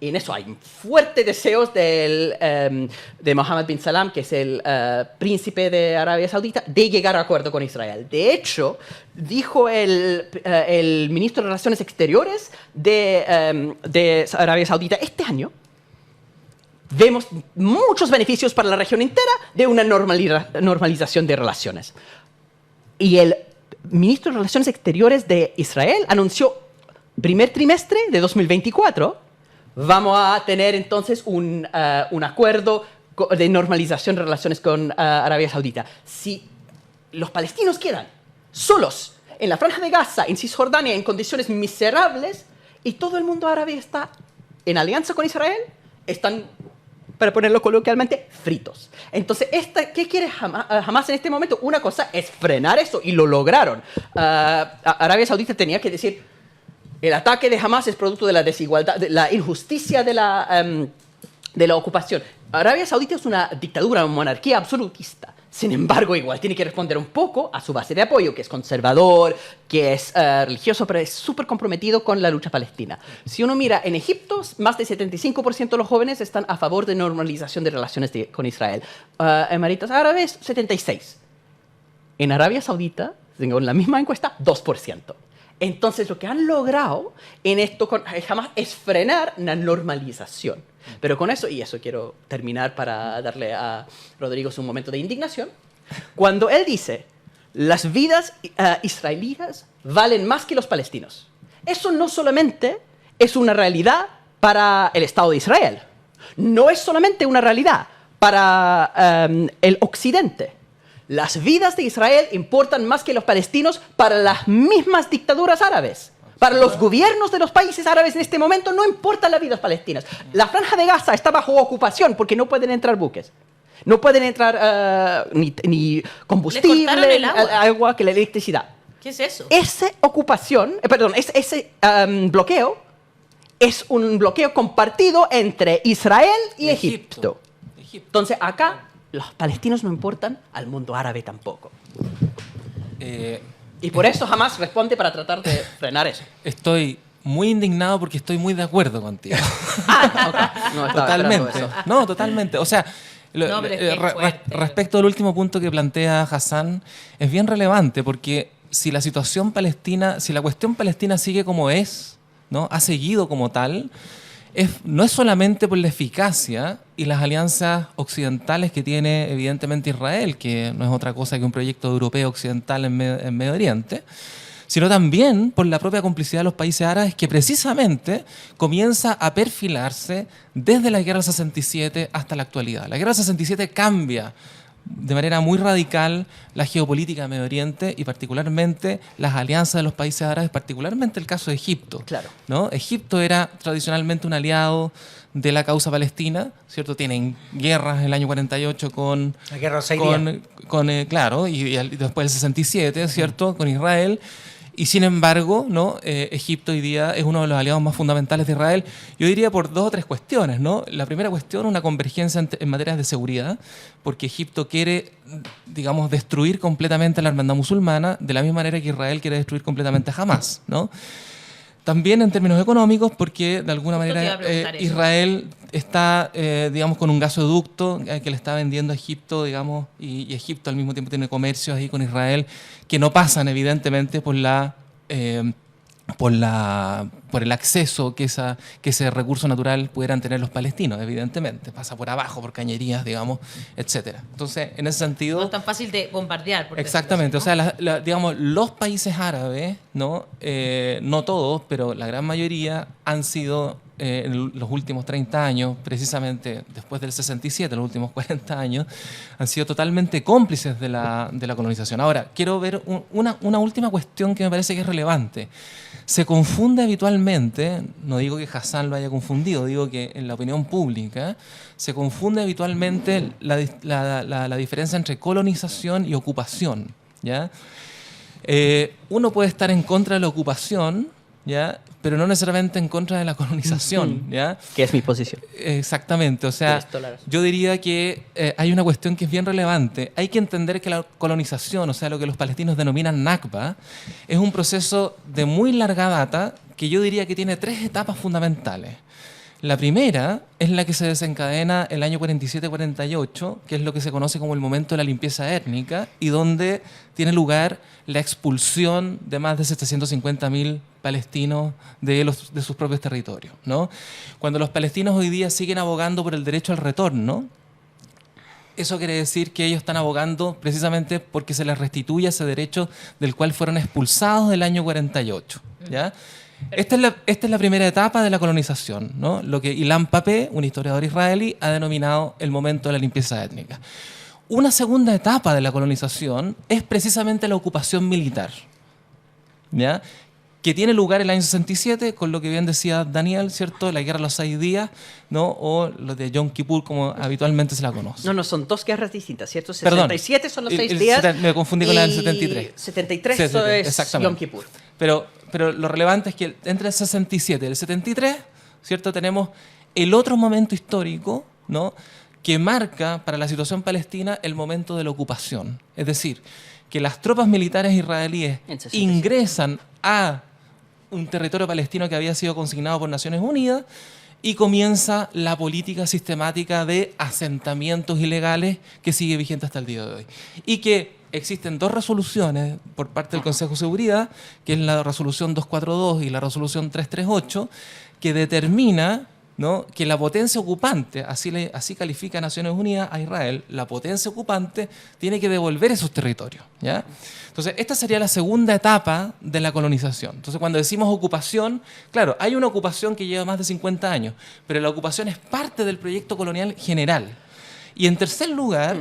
Y en eso hay fuertes deseos de Mohammed bin Salman, que es el príncipe de Arabia Saudita, de llegar a acuerdo con Israel. De hecho, dijo el ministro de Relaciones Exteriores de Arabia Saudita este año, vemos muchos beneficios para la región entera de una normalización de relaciones. Y el ministro de Relaciones Exteriores de Israel anunció primer trimestre de 2024, vamos a tener entonces un acuerdo de normalización de relaciones con Arabia Saudita. Si los palestinos quedan solos en la Franja de Gaza, en Cisjordania, en condiciones miserables, y todo el mundo árabe está en alianza con Israel, están, para ponerlo coloquialmente, fritos. Entonces, ¿qué quiere Hamas en este momento? Una cosa es frenar eso, y lo lograron. Arabia Saudita tenía que decir, el ataque de Hamas es producto de la desigualdad, de la injusticia de la ocupación. Arabia Saudita es una dictadura, una monarquía absolutista. Sin embargo, igual tiene que responder un poco a su base de apoyo, que es conservador, que es religioso, pero es súper comprometido con la lucha palestina. Si uno mira en Egipto, más del 75% de los jóvenes están a favor de normalización de relaciones con Israel. Emiratos Árabes, 76%. En Arabia Saudita, en la misma encuesta, 2%. Entonces, lo que han logrado en esto jamás es frenar la normalización. Pero con eso, y eso quiero terminar para darle a Rodrigo un momento de indignación, cuando él dice, las vidas israelíes valen más que los palestinos. Eso no solamente es una realidad para el Estado de Israel, no es solamente una realidad para el Occidente. Las vidas de Israel importan más que los palestinos para las mismas dictaduras árabes. Para los gobiernos de los países árabes en este momento no importan las vidas palestinas. La Franja de Gaza está bajo ocupación porque no pueden entrar buques. No pueden entrar ni combustible, el agua, que la electricidad. ¿Qué es eso? Esa ocupación, ese bloqueo es un bloqueo compartido entre Israel y Egipto. Entonces acá los palestinos no importan, al mundo árabe tampoco. Y por eso jamás responde para tratar de frenar eso. Estoy muy indignado porque estoy muy de acuerdo contigo. Okay. No, totalmente. No, totalmente. O sea, respecto al último punto que plantea Hassan, es bien relevante porque si la situación palestina, si la cuestión palestina sigue como es, ¿no? Ha seguido como tal, no es solamente por la eficacia y las alianzas occidentales que tiene evidentemente Israel, que no es otra cosa que un proyecto europeo occidental en Medio Oriente, sino también por la propia complicidad de los países árabes que precisamente comienza a perfilarse desde la guerra del 67 hasta la actualidad. La guerra del 67 cambia de manera muy radical la geopolítica de Medio Oriente y particularmente las alianzas de los países árabes, particularmente el caso de Egipto. Claro. ¿No? Egipto era tradicionalmente un aliado de la causa palestina, ¿cierto? Tienen guerras en el año 48 con... La guerra de los 6 días. Claro, y después el 67, ¿cierto? Con Israel. Y sin embargo, ¿no? Egipto hoy día es uno de los aliados más fundamentales de Israel, yo diría por 2 o 3 cuestiones, ¿no? La primera cuestión, una convergencia en materias de seguridad, porque Egipto quiere, digamos, destruir completamente a la hermandad musulmana, de la misma manera que Israel quiere destruir completamente a Hamás, ¿no? También en términos económicos, porque de alguna Justo te iba manera a preguntar eso. Israel está, digamos, con un gasoducto que le está vendiendo a Egipto, digamos, y Egipto al mismo tiempo tiene comercios ahí con Israel que no pasan evidentemente por el acceso que ese recurso natural pudieran tener los palestinos, evidentemente. Pasa por abajo, por cañerías, digamos, etcétera. Entonces, en ese sentido... No es tan fácil de bombardear. Por Exactamente, decirlo así, o sea, digamos, los países árabes, ¿no? No todos, pero la gran mayoría han sido en los últimos 30 años, precisamente después del 67, los últimos 40 años, han sido totalmente cómplices de la colonización. Ahora, quiero ver una última cuestión que me parece que es relevante. Se confunde habitualmente, no digo que Hassan lo haya confundido, digo que en la opinión pública se confunde habitualmente la diferencia entre colonización y ocupación, ¿ya? Uno puede estar en contra de la ocupación, ¿ya? Pero no necesariamente en contra de la colonización, ¿ya? Que es mi posición. Exactamente, o sea, Tienes toda la razón. yo diría que hay una cuestión que es bien relevante. Hay que entender que la colonización, o sea, lo que los palestinos denominan Nakba, es un proceso de muy larga data que yo diría que tiene 3 etapas fundamentales. La primera es la que se desencadena el año 47-48, que es lo que se conoce como el momento de la limpieza étnica, y donde tiene lugar la expulsión de más de 750.000 palestinos de sus propios territorios, ¿no? Cuando los palestinos hoy día siguen abogando por el derecho al retorno, eso quiere decir que ellos están abogando precisamente porque se les restituya ese derecho del cual fueron expulsados del año 48, ¿ya? Esta es la primera etapa de la colonización, ¿no? Lo que Ilan Pappé, un historiador israelí, ha denominado el momento de la limpieza étnica. Una segunda etapa de la colonización es precisamente la ocupación militar, ¿ya? Que tiene lugar en el año 67, con lo que bien decía Daniel, ¿cierto? La guerra de los 6 días, ¿no? O lo de Yom Kippur, como habitualmente se la conoce. No, son 2 guerras distintas, ¿cierto? Perdón. 67 son los 6 días. Me confundí con la del 73. 73 Sí, eso es exactamente. Yom Kippur. Pero lo relevante es que entre el 67 y el 73, ¿cierto? Tenemos el otro momento histórico, ¿no? Que marca para la situación palestina el momento de la ocupación. Es decir, que las tropas militares israelíes En 67. ingresan a un territorio palestino que había sido consignado por Naciones Unidas y comienza la política sistemática de asentamientos ilegales que sigue vigente hasta el día de hoy. Y que existen 2 resoluciones por parte del Consejo de Seguridad, que es la resolución 242 y la resolución 338, que determina, ¿no?, que la potencia ocupante, así califica Naciones Unidas a Israel, la potencia ocupante tiene que devolver esos territorios, ¿ya? Entonces, esta sería la segunda etapa de la colonización. Entonces, cuando decimos ocupación, claro, hay una ocupación que lleva más de 50 años, pero la ocupación es parte del proyecto colonial general. Y en tercer lugar,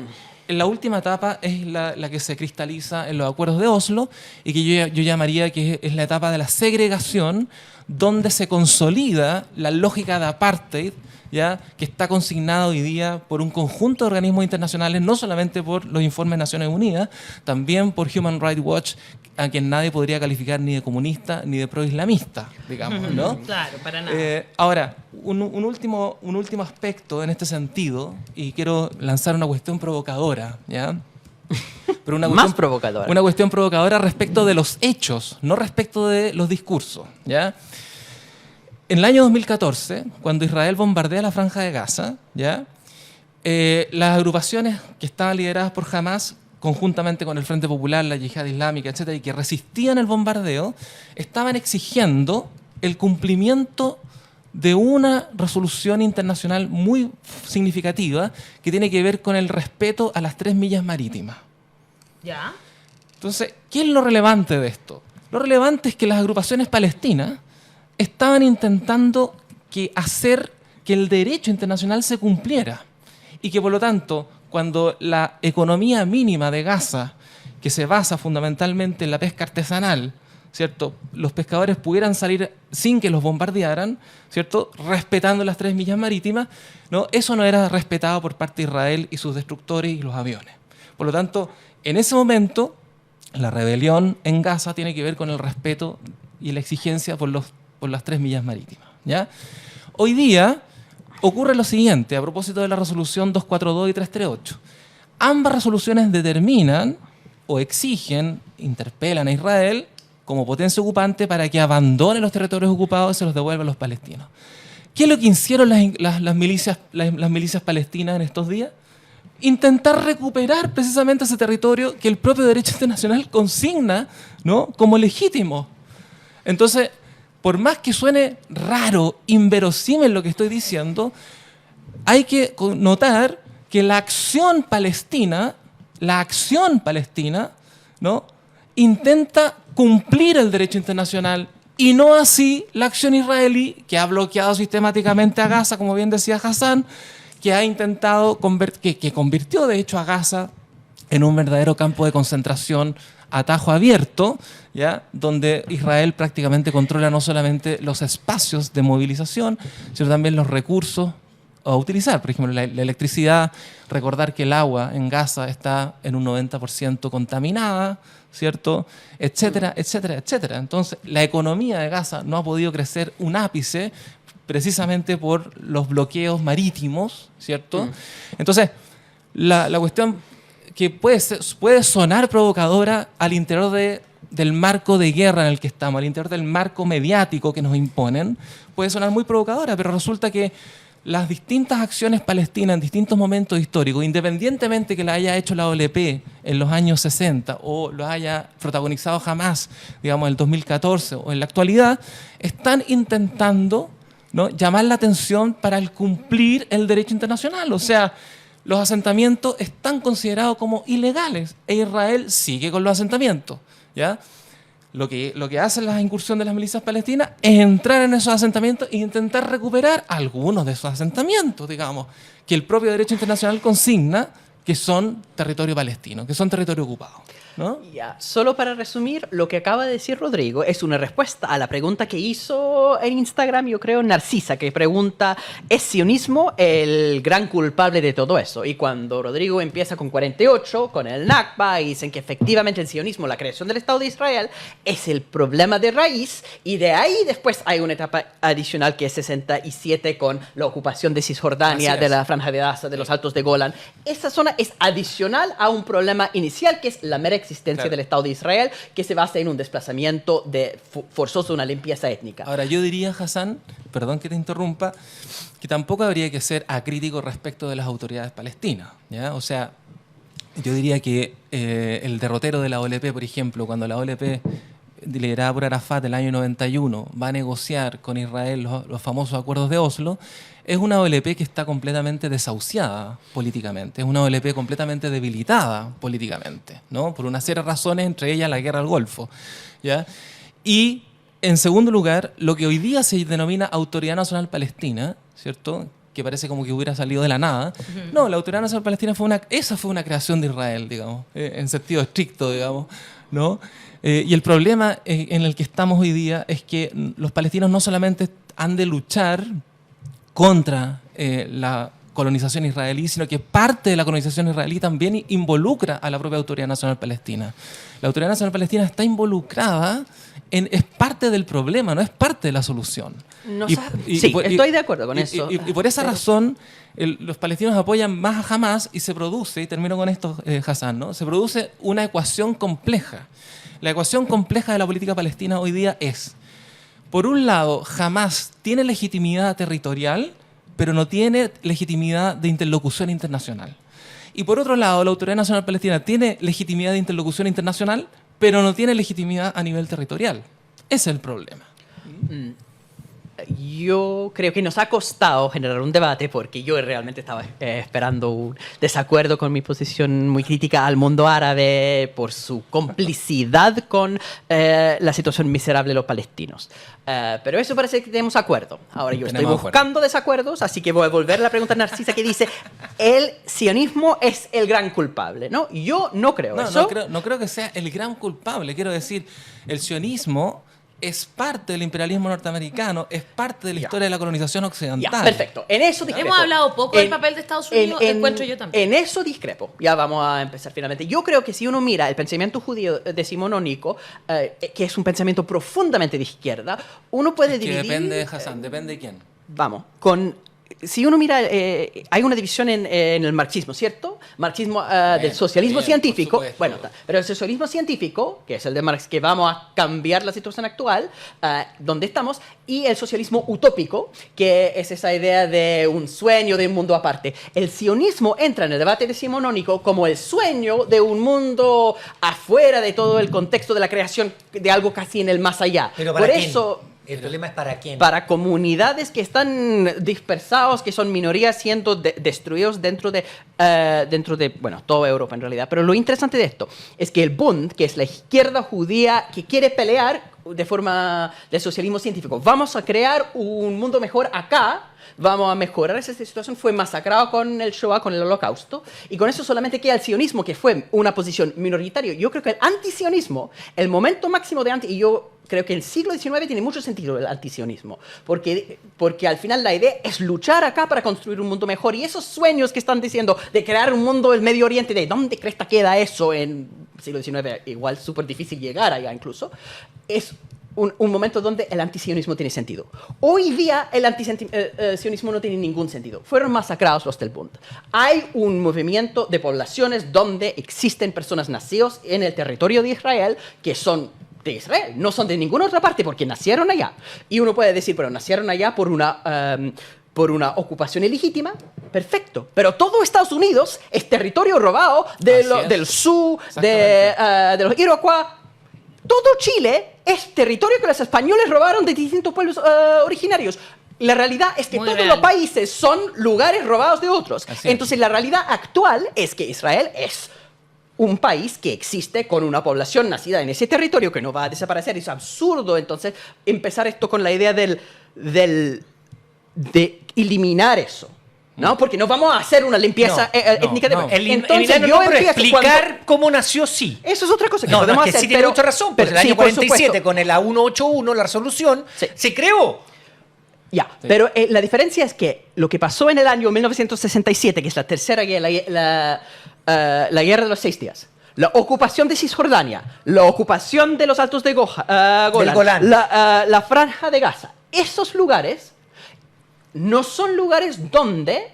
la última etapa es la que se cristaliza en los acuerdos de Oslo y que yo llamaría que es la etapa de la segregación, donde se consolida la lógica de apartheid, ¿ya?, que está consignada hoy día por un conjunto de organismos internacionales, no solamente por los informes de Naciones Unidas, también por Human Rights Watch, a quien nadie podría calificar ni de comunista ni de proislamista, digamos, ¿no? Claro, para nada. Ahora, un último aspecto en este sentido, y quiero lanzar una cuestión provocadora, ¿ya? Pero Más provocadora. Una cuestión provocadora respecto de los hechos, no respecto de los discursos, ¿ya? En el año 2014, cuando Israel bombardea la Franja de Gaza, ¿ya?, las agrupaciones que estaban lideradas por Hamás, conjuntamente con el Frente Popular, la Yihad Islámica, etcétera, y que resistían el bombardeo, estaban exigiendo el cumplimiento de una resolución internacional muy significativa que tiene que ver con el respeto a las 3 millas marítimas. ¿Ya? Entonces, ¿qué es lo relevante de esto? Lo relevante es que las agrupaciones palestinas estaban intentando hacer que el derecho internacional se cumpliera y que, por lo tanto, cuando la economía mínima de Gaza, que se basa fundamentalmente en la pesca artesanal, ¿cierto?, los pescadores pudieran salir sin que los bombardearan, ¿cierto?, respetando las 3 millas marítimas, ¿no? Eso no era respetado por parte de Israel y sus destructores y los aviones. Por lo tanto, en ese momento, la rebelión en Gaza tiene que ver con el respeto y la exigencia por las 3 millas marítimas, ¿ya? Hoy día ocurre lo siguiente, a propósito de la resolución 242 y 338. Ambas resoluciones determinan o exigen, interpelan a Israel como potencia ocupante para que abandone los territorios ocupados y se los devuelva a los palestinos. ¿Qué es lo que hicieron las milicias palestinas en estos días? Intentar recuperar precisamente ese territorio que el propio derecho internacional consigna, ¿no?, como legítimo. Entonces, por más que suene raro, inverosímil lo que estoy diciendo, hay que notar que la acción palestina, ¿no?, intenta cumplir el derecho internacional y no así la acción israelí, que ha bloqueado sistemáticamente a Gaza, como bien decía Hassan, que ha intentado, que convirtió de hecho a Gaza en un verdadero campo de concentración a tajo abierto, ¿ya?, donde Israel prácticamente controla no solamente los espacios de movilización, sino también los recursos a utilizar. Por ejemplo, la electricidad, recordar que el agua en Gaza está en un 90% contaminada, ¿cierto?, etcétera, etcétera, etcétera. Entonces, la economía de Gaza no ha podido crecer un ápice precisamente por los bloqueos marítimos, ¿cierto? Entonces, la cuestión que puede sonar provocadora al interior del marco de guerra en el que estamos, al interior del marco mediático que nos imponen, puede sonar muy provocadora, pero resulta que las distintas acciones palestinas en distintos momentos históricos, independientemente que la haya hecho la OLP en los años 60 o lo haya protagonizado Hamás, digamos, en el 2014 o en la actualidad, están intentando, ¿no?, llamar la atención para el cumplir el derecho internacional. O sea, los asentamientos están considerados como ilegales e Israel sigue con los asentamientos, ¿ya? Lo que hacen las incursiones de las milicias palestinas es entrar en esos asentamientos e intentar recuperar algunos de esos asentamientos, digamos, que el propio derecho internacional consigna que son territorio palestino, que son territorio ocupado, ¿no? Ya, solo para resumir, lo que acaba de decir Rodrigo es una respuesta a la pregunta que hizo en Instagram, yo creo, Narcisa, que pregunta, ¿es sionismo el gran culpable de todo eso? Y cuando Rodrigo empieza con 48, con el Nakba, y dicen que efectivamente el sionismo, la creación del Estado de Israel, es el problema de raíz, y de ahí después hay una etapa adicional que es 67 con la ocupación de Cisjordania, de la Franja de Gaza, de los Altos de Golán. Esa zona es adicional a un problema inicial que es la mera existencia del Estado de Israel, que se basa en un desplazamiento forzoso, una limpieza étnica. Ahora, yo diría, Hassan, perdón que te interrumpa, que tampoco habría que ser acrítico respecto de las autoridades palestinas, ¿ya? O sea, yo diría que el derrotero de la OLP, por ejemplo, cuando la OLP, liderada por Arafat el año 91, va a negociar con Israel los famosos acuerdos de Oslo, es una OLP que está completamente desahuciada políticamente, es una OLP completamente debilitada políticamente, ¿no?, por una serie de razones, entre ellas la guerra del Golfo, ¿ya? Y, en segundo lugar, lo que hoy día se denomina Autoridad Nacional Palestina, ¿cierto?, que parece como que hubiera salido de la nada. No, la Autoridad Nacional Palestina fue una creación de Israel, digamos, en sentido estricto, digamos, ¿no? Y el problema en el que estamos hoy día es que los palestinos no solamente han de luchar contra la colonización israelí, sino que parte de la colonización israelí también involucra a la propia Autoridad Nacional Palestina. La Autoridad Nacional Palestina está involucrada, es parte del problema, no es parte de la solución. Estoy de acuerdo con eso. Y por esa razón, los palestinos apoyan más a Hamás y se produce, y termino con esto, Hassan, ¿no?, se produce una ecuación compleja. La ecuación compleja de la política palestina hoy día es, por un lado, Hamás tiene legitimidad territorial, pero no tiene legitimidad de interlocución internacional. Y por otro lado, la Autoridad Nacional Palestina tiene legitimidad de interlocución internacional, pero no tiene legitimidad a nivel territorial. Ese es el problema. yo creo que nos ha costado generar un debate porque yo realmente estaba esperando un desacuerdo con mi posición muy crítica al mundo árabe por su complicidad con la situación miserable de los palestinos. Pero eso parece que tenemos acuerdo. Ahora yo estoy buscando desacuerdos, así que voy a volver a la pregunta narcisa que dice, el sionismo es el gran culpable, ¿no? Yo no creo eso. No creo que sea el gran culpable. Quiero decir, el sionismo es parte del imperialismo norteamericano, es parte de la historia de la colonización occidental. Ya, perfecto. En eso discrepo. Hemos hablado poco del papel de Estados Unidos, encuentro yo también. En eso discrepo. Ya vamos a empezar finalmente. Yo creo que si uno mira el pensamiento judío decimonónico, que es un pensamiento profundamente de izquierda, uno puede dividir... Depende, Hassan, depende de quién. Vamos, si uno mira, hay una división en el marxismo, ¿cierto? Marxismo del socialismo científico. Bueno, pero el socialismo científico, que es el de Marx, que vamos a cambiar la situación actual, donde estamos, y el socialismo utópico, que es esa idea de un sueño, de un mundo aparte. El sionismo entra en el debate decimonónico como el sueño de un mundo afuera de todo el contexto de la creación de algo casi en el más allá. Pero ¿para Por quién? eso... El problema es para quién. Para comunidades que están dispersados, que son minorías siendo destruidos dentro de, bueno, toda Europa en realidad. Pero lo interesante de esto es que el Bund, que es la izquierda judía que quiere pelear de forma de socialismo científico, vamos a crear un mundo mejor acá, vamos a mejorar esa situación, fue masacrado con el Shoah, con el Holocausto, y con eso solamente queda el sionismo, que fue una posición minoritaria. Yo creo que el antisionismo, el momento máximo de y yo creo que el siglo XIX tiene mucho sentido el antisionismo, porque al final la idea es luchar acá para construir un mundo mejor, y esos sueños que están diciendo de crear un mundo del Medio Oriente, ¿de dónde cresta queda eso en el siglo XIX? Igual súper difícil llegar allá incluso, es un momento donde el antisionismo tiene sentido. Hoy día el antisionismo no tiene ningún sentido. Fueron masacrados los del Bund. Hay un movimiento de poblaciones donde existen personas nacidas en el territorio de Israel que son de Israel, no son de ninguna otra parte porque nacieron allá. Y uno puede decir, pero nacieron allá por una ocupación ilegítima, perfecto. Pero todo Estados Unidos es territorio robado del Sioux, de los Iroquois. Todo Chile es territorio que los españoles robaron de distintos pueblos originarios. La realidad es que Muy todos real. los países son lugares robados de otros. Así es. Entonces la realidad actual es que Israel es un país que existe con una población nacida en ese territorio que no va a desaparecer. Es absurdo entonces empezar esto con la idea de eliminar eso, ¿no? Porque no vamos a hacer una limpieza étnica de... Entonces Eliminar pero explicar cómo nació, sí. Eso es otra cosa que No, podemos que hacer. sí tiene mucha razón. Pues el sí, año por 47, supuesto. con el A181, la resolución, Sí. se creó. Ya, pero la diferencia es que lo que pasó en el año 1967, que es la tercera guerra, la guerra de los 6 días, la ocupación de Cisjordania, la ocupación de los altos de Golán, la franja de Gaza, esos lugares no son lugares donde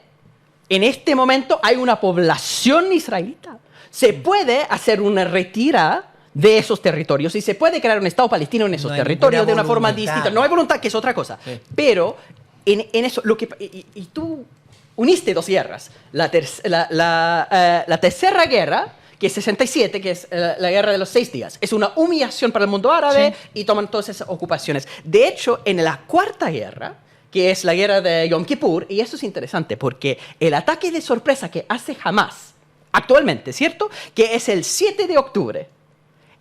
en este momento hay una población israelita. Se puede hacer una retirada de esos territorios y se puede crear un Estado palestino en esos territorios de una forma distinta. No hay voluntad, que es otra cosa. Sí. Pero en eso, y tú uniste dos guerras. La tercera guerra, que es 67, que es la guerra de los 6 días, es una humillación para el mundo árabe, sí, y toman todas esas ocupaciones. De hecho, en la cuarta guerra, que es la guerra de Yom Kippur, y eso es interesante porque el ataque de sorpresa que hace Hamas actualmente, ¿cierto? Que es el 7 de octubre.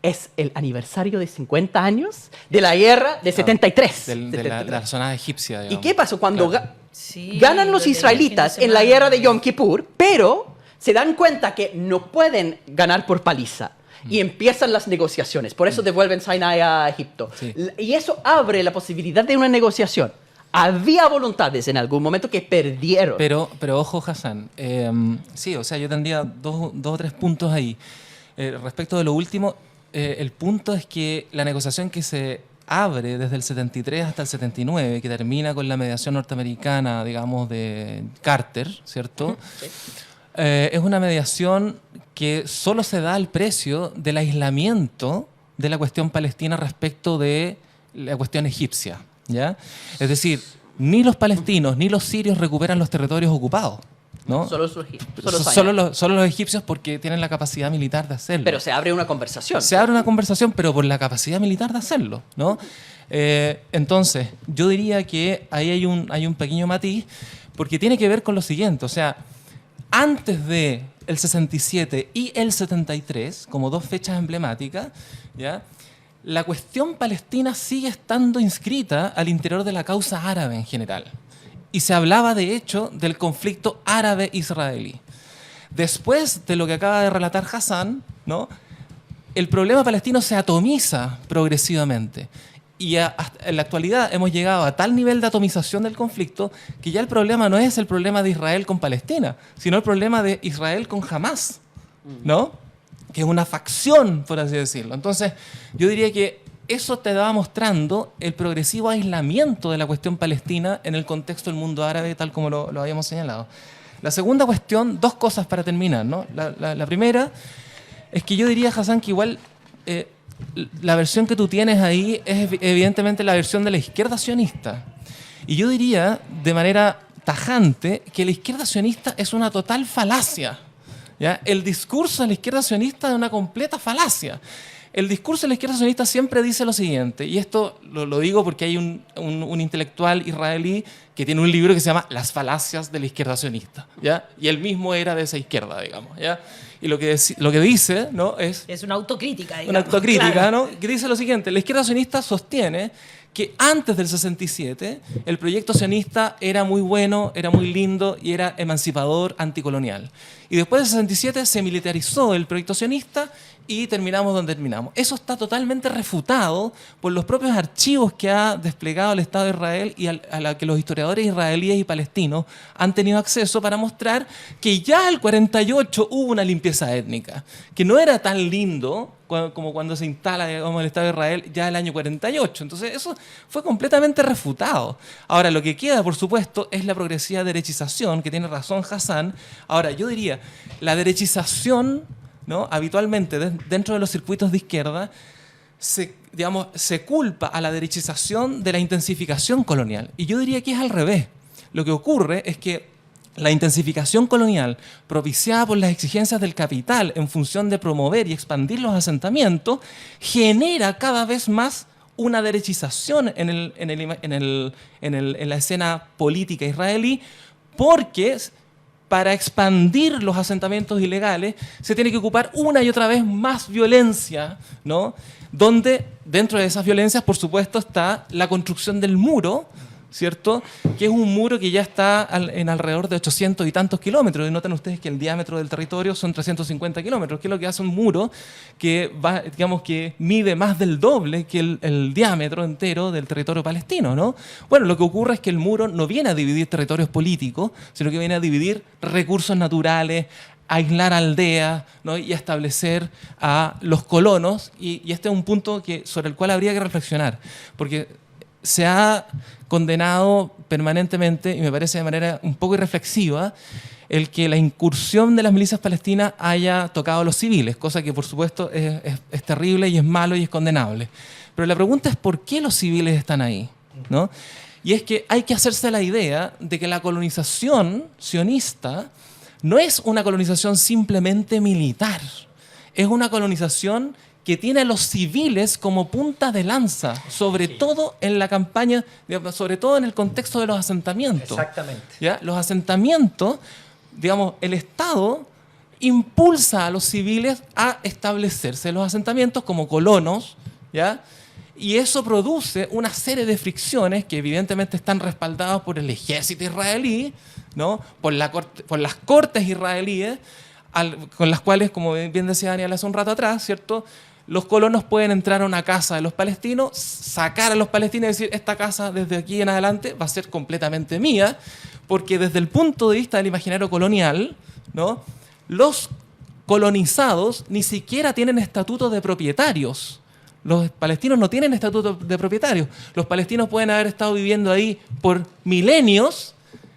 Es el aniversario de 50 años de la guerra de 73. De la zona egipcia, digamos. ¿Y qué pasó? Cuando Sí, ganan los israelitas en la guerra de Yom Kippur, pero se dan cuenta que no pueden ganar por paliza. Y empiezan las negociaciones. Por eso devuelven Sinai a Egipto. Sí. Y eso abre la posibilidad de una negociación. Había voluntades en algún momento que perdieron. Pero ojo, Hassan. Sí, o sea, yo tendría dos o tres puntos ahí. Respecto de lo último, el punto es que la negociación que se abre desde el 73 hasta el 79, que termina con la mediación norteamericana, digamos, de Carter, ¿cierto? Sí. Es una mediación que solo se da al precio del aislamiento de la cuestión palestina respecto de la cuestión egipcia, ¿ya? Es decir, ni los palestinos ni los sirios recuperan los territorios ocupados, ¿no? Solo los egipcios porque tienen la capacidad militar de hacerlo. Pero se abre una conversación. Se abre una conversación, pero por la capacidad militar de hacerlo, ¿no? Entonces, yo diría que ahí hay un pequeño matiz, porque tiene que ver con lo siguiente, o sea, antes de el 67 y el 73, como dos fechas emblemáticas, ¿ya?, la cuestión palestina sigue estando inscrita al interior de la causa árabe en general. Y se hablaba, de hecho, del conflicto árabe-israelí. Después de lo que acaba de relatar Hassan, ¿no?, el problema palestino se atomiza progresivamente. Y en la actualidad hemos llegado a tal nivel de atomización del conflicto que ya el problema no es el problema de Israel con Palestina, sino el problema de Israel con Hamás, ¿no?, que es una facción, por así decirlo. Entonces, yo diría que eso te va mostrando el progresivo aislamiento de la cuestión palestina en el contexto del mundo árabe, tal como lo habíamos señalado. La segunda cuestión, dos cosas para terminar, ¿no? La primera es que yo diría, Hassan, que igual la versión que tú tienes ahí es evidentemente la versión de la izquierda sionista. Y yo diría, de manera tajante, que la izquierda sionista es una total falacia, ¿ya? El discurso de la izquierda sionista es una completa falacia. El discurso de la izquierda sionista siempre dice lo siguiente, y esto lo digo porque hay un intelectual israelí que tiene un libro que se llama Las falacias de la izquierda sionista, ¿ya? Y él mismo era de esa izquierda, digamos, ¿ya? Y lo que dice, ¿no?, es una autocrítica, digamos. una autocrítica, claro, ¿no?, que dice lo siguiente: la izquierda sionista sostiene que antes del 67 el proyecto sionista era muy bueno, era muy lindo y era emancipador, anticolonial. Y después del 67 se militarizó el proyecto sionista y terminamos donde terminamos. Eso está totalmente refutado por los propios archivos que ha desplegado el Estado de Israel y a la que los historiadores israelíes y palestinos han tenido acceso para mostrar que ya el 48 hubo una limpieza étnica, que no era tan lindo como cuando se instala, digamos, el Estado de Israel ya el año 48. Entonces eso fue completamente refutado. Ahora, lo que queda, por supuesto, es la progresiva derechización, que tiene razón Hassan. Ahora, yo diría, la derechización, ¿no?, habitualmente dentro de los circuitos de izquierda se culpa a la derechización de la intensificación colonial. Y yo diría que es al revés. Lo que ocurre es que la intensificación colonial, propiciada por las exigencias del capital en función de promover y expandir los asentamientos, genera cada vez más una derechización en la escena política israelí, porque para expandir los asentamientos ilegales se tiene que ocupar una y otra vez más violencia, ¿no?, donde dentro de esas violencias, por supuesto, está la construcción del muro, ¿cierto?, que es un muro que ya está en alrededor de 800 y tantos kilómetros. Y noten ustedes que el diámetro del territorio son 350 kilómetros, que es lo que hace un muro que que mide más del doble que el diámetro entero del territorio palestino, ¿no? Bueno, lo que ocurre es que el muro no viene a dividir territorios políticos, sino que viene a dividir recursos naturales, a aislar aldeas, ¿no?, y a establecer a los colonos. Y este es un punto sobre el cual habría que reflexionar, porque se ha condenado permanentemente, y me parece de manera un poco irreflexiva, el que la incursión de las milicias palestinas haya tocado a los civiles, cosa que por supuesto es terrible y es malo y es condenable. Pero la pregunta es ¿por qué los civiles están ahí?, ¿no? Y es que hay que hacerse la idea de que la colonización sionista no es una colonización simplemente militar, es una colonización que tiene a los civiles como punta de lanza, sobre todo en la campaña, sobre todo en el contexto de los asentamientos. Exactamente. ¿Ya? Los asentamientos, digamos, el Estado impulsa a los civiles a establecerse en los asentamientos como colonos, ¿ya? Y eso produce una serie de fricciones que evidentemente están respaldadas por el ejército israelí, ¿no?, por las cortes israelíes, con las cuales, como bien decía Daniel hace un rato atrás, ¿cierto?, los colonos pueden entrar a una casa de los palestinos, sacar a los palestinos y decir, esta casa desde aquí en adelante va a ser completamente mía, porque desde el punto de vista del imaginario colonial, ¿no?, los colonizados ni siquiera tienen estatuto de propietarios. Los palestinos no tienen estatuto de propietarios. Los palestinos pueden haber estado viviendo ahí por milenios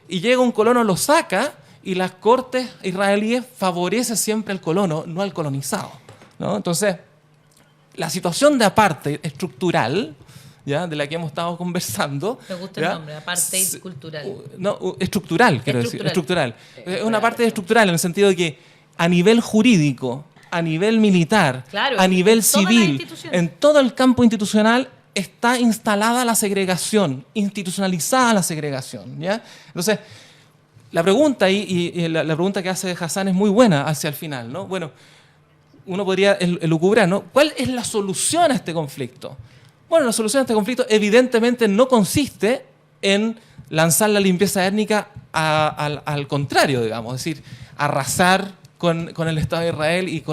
y llega un colono, lo saca, y las cortes israelíes favorecen siempre al colono, no al colonizado, ¿no? Entonces, la situación de apartheid estructural, ¿ya?, de la que hemos estado conversando. Me gusta ¿ya?, el nombre, apartheid cultural. No, estructural, quiero decir. Estructural. Es una parte estructural en el sentido de que a nivel jurídico, a nivel militar, Claro, a nivel en todas las civil, instituciones. en todo el campo institucional, está instalada la segregación, institucionalizada la segregación, ¿ya? Entonces, la pregunta la pregunta que hace Hassan es muy buena hacia el final, ¿no? Bueno, uno podría elucubrar, ¿no? ¿Cuál es la solución a este conflicto? Bueno, la solución a este conflicto evidentemente no consiste en lanzar la limpieza étnica al contrario, digamos, es decir, arrasar con el Estado de Israel y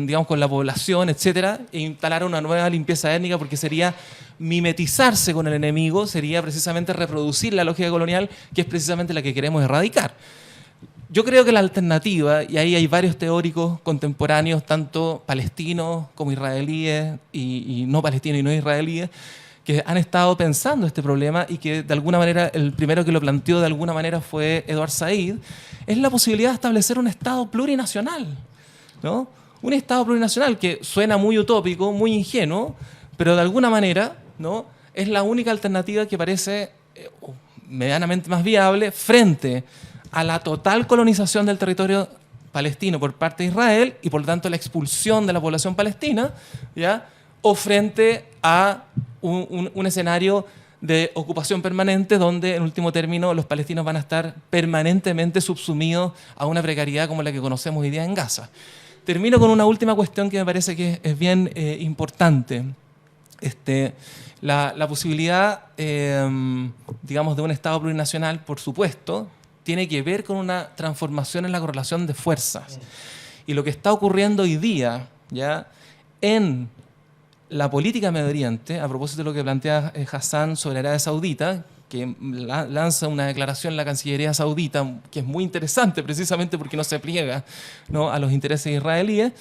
digamos, con la población, etcétera, e instalar una nueva limpieza étnica, porque sería mimetizarse con el enemigo, sería precisamente reproducir la lógica colonial, que es precisamente la que queremos erradicar. Yo creo que la alternativa, y ahí hay varios teóricos contemporáneos, tanto palestinos como israelíes, y no palestinos y no israelíes, que han estado pensando este problema y que de alguna manera, el primero que lo planteó de alguna manera fue Edward Said, es la posibilidad de establecer un Estado plurinacional, ¿no? Un Estado plurinacional que suena muy utópico, muy ingenuo, pero de alguna manera, ¿no?, es la única alternativa que parece medianamente más viable frente a la total colonización del territorio palestino por parte de Israel y por lo tanto la expulsión de la población palestina, ¿ya?, o frente a un escenario de ocupación permanente donde en último término los palestinos van a estar permanentemente subsumidos a una precariedad como la que conocemos hoy día en Gaza. Termino con una última cuestión que me parece que es bien importante. La posibilidad, digamos, de un Estado plurinacional, por supuesto, tiene que ver con una transformación en la correlación de fuerzas. Y lo que está ocurriendo hoy día, ¿ya?, en la política de Medio Oriente, a propósito de lo que plantea Hassan sobre Arabia Saudita, que lanza una declaración en la Cancillería Saudita, que es muy interesante precisamente porque no se pliega, ¿no?, a los intereses israelíes,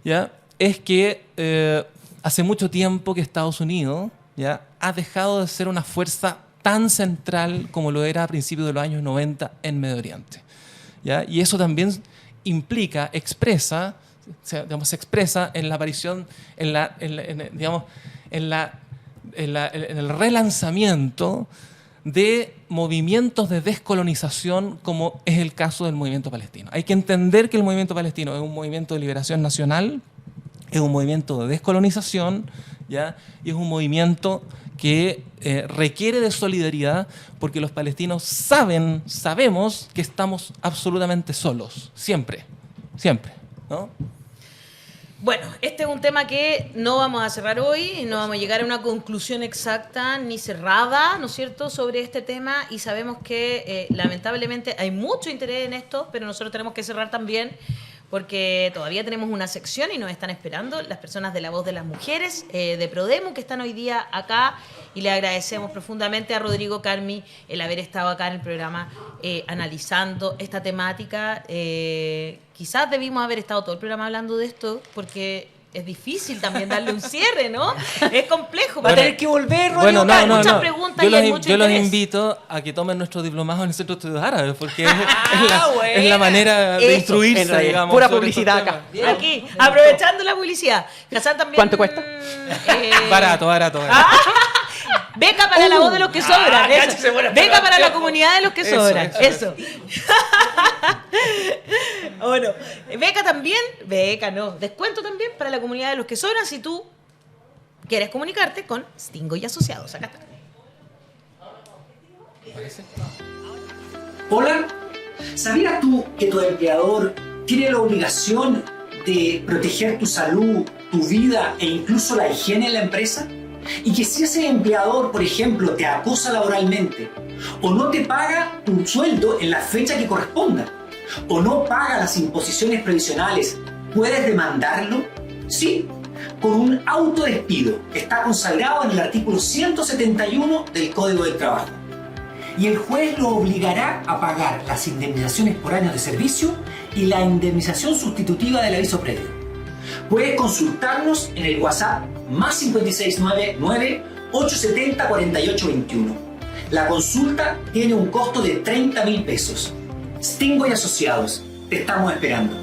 ¿ya?, es que hace mucho tiempo que Estados Unidos, ¿ya?, ha dejado de ser una fuerza tan central como lo era a principios de los años 90 en Medio Oriente, ¿ya? Y eso también implica, expresa, digamos, se expresa en la aparición, en el relanzamiento de movimientos de descolonización, como es el caso del movimiento palestino. Hay que entender que el movimiento palestino es un movimiento de liberación nacional, es un movimiento de descolonización, ¿ya?, y es un movimiento que requiere de solidaridad, porque los palestinos sabemos que estamos absolutamente solos, siempre, ¿no? Bueno, este es un tema que no vamos a cerrar hoy, no vamos a llegar a una conclusión exacta ni cerrada, ¿no es cierto?, sobre este tema, y sabemos que lamentablemente hay mucho interés en esto, pero nosotros tenemos que cerrar también porque todavía tenemos una sección y nos están esperando las personas de La Voz de las Mujeres, de Prodemu, que están hoy día acá, y le agradecemos profundamente a Rodrigo Carmi el haber estado acá en el programa analizando esta temática. Quizás debimos haber estado todo el programa hablando de esto, porque es difícil también darle un cierre, ¿no? Es complejo. Va a tener que volver, Rodrigo. Hay muchas preguntas y hay mucho yo los interés. invito a que tomen nuestro diplomado en el Centro de Estudios Árabes, porque es la manera de Eso, instruirse, digamos. pura sobre publicidad estos acá. temas. Aquí, aprovechando la publicidad. Hassan también. ¿Cuánto cuesta? Barato. Beca para La Voz de los que sobran. Eso. cáchese, bueno, Beca para la tiempo. comunidad de los que Eso, sobran. eso. Bueno, beca también. Beca, no. Descuento también para la comunidad de los que sobran si tú quieres comunicarte con Stingo y Asociados. Acá está. Hola, ¿sabías tú que tu empleador tiene la obligación de proteger tu salud, tu vida e incluso la higiene en la empresa? Y que si ese empleador, por ejemplo, te acosa laboralmente, o no te paga tu sueldo en la fecha que corresponda, o no paga las imposiciones previsionales, ¿puedes demandarlo? Sí, con un autodespido. Está consagrado en el artículo 171 del Código del Trabajo. Y el juez lo obligará a pagar las indemnizaciones por años de servicio y la indemnización sustitutiva del aviso previo. Puedes consultarnos en el WhatsApp más 569 870 4821. La consulta tiene un costo de 30.000 pesos. Stingo y Asociados, te estamos esperando.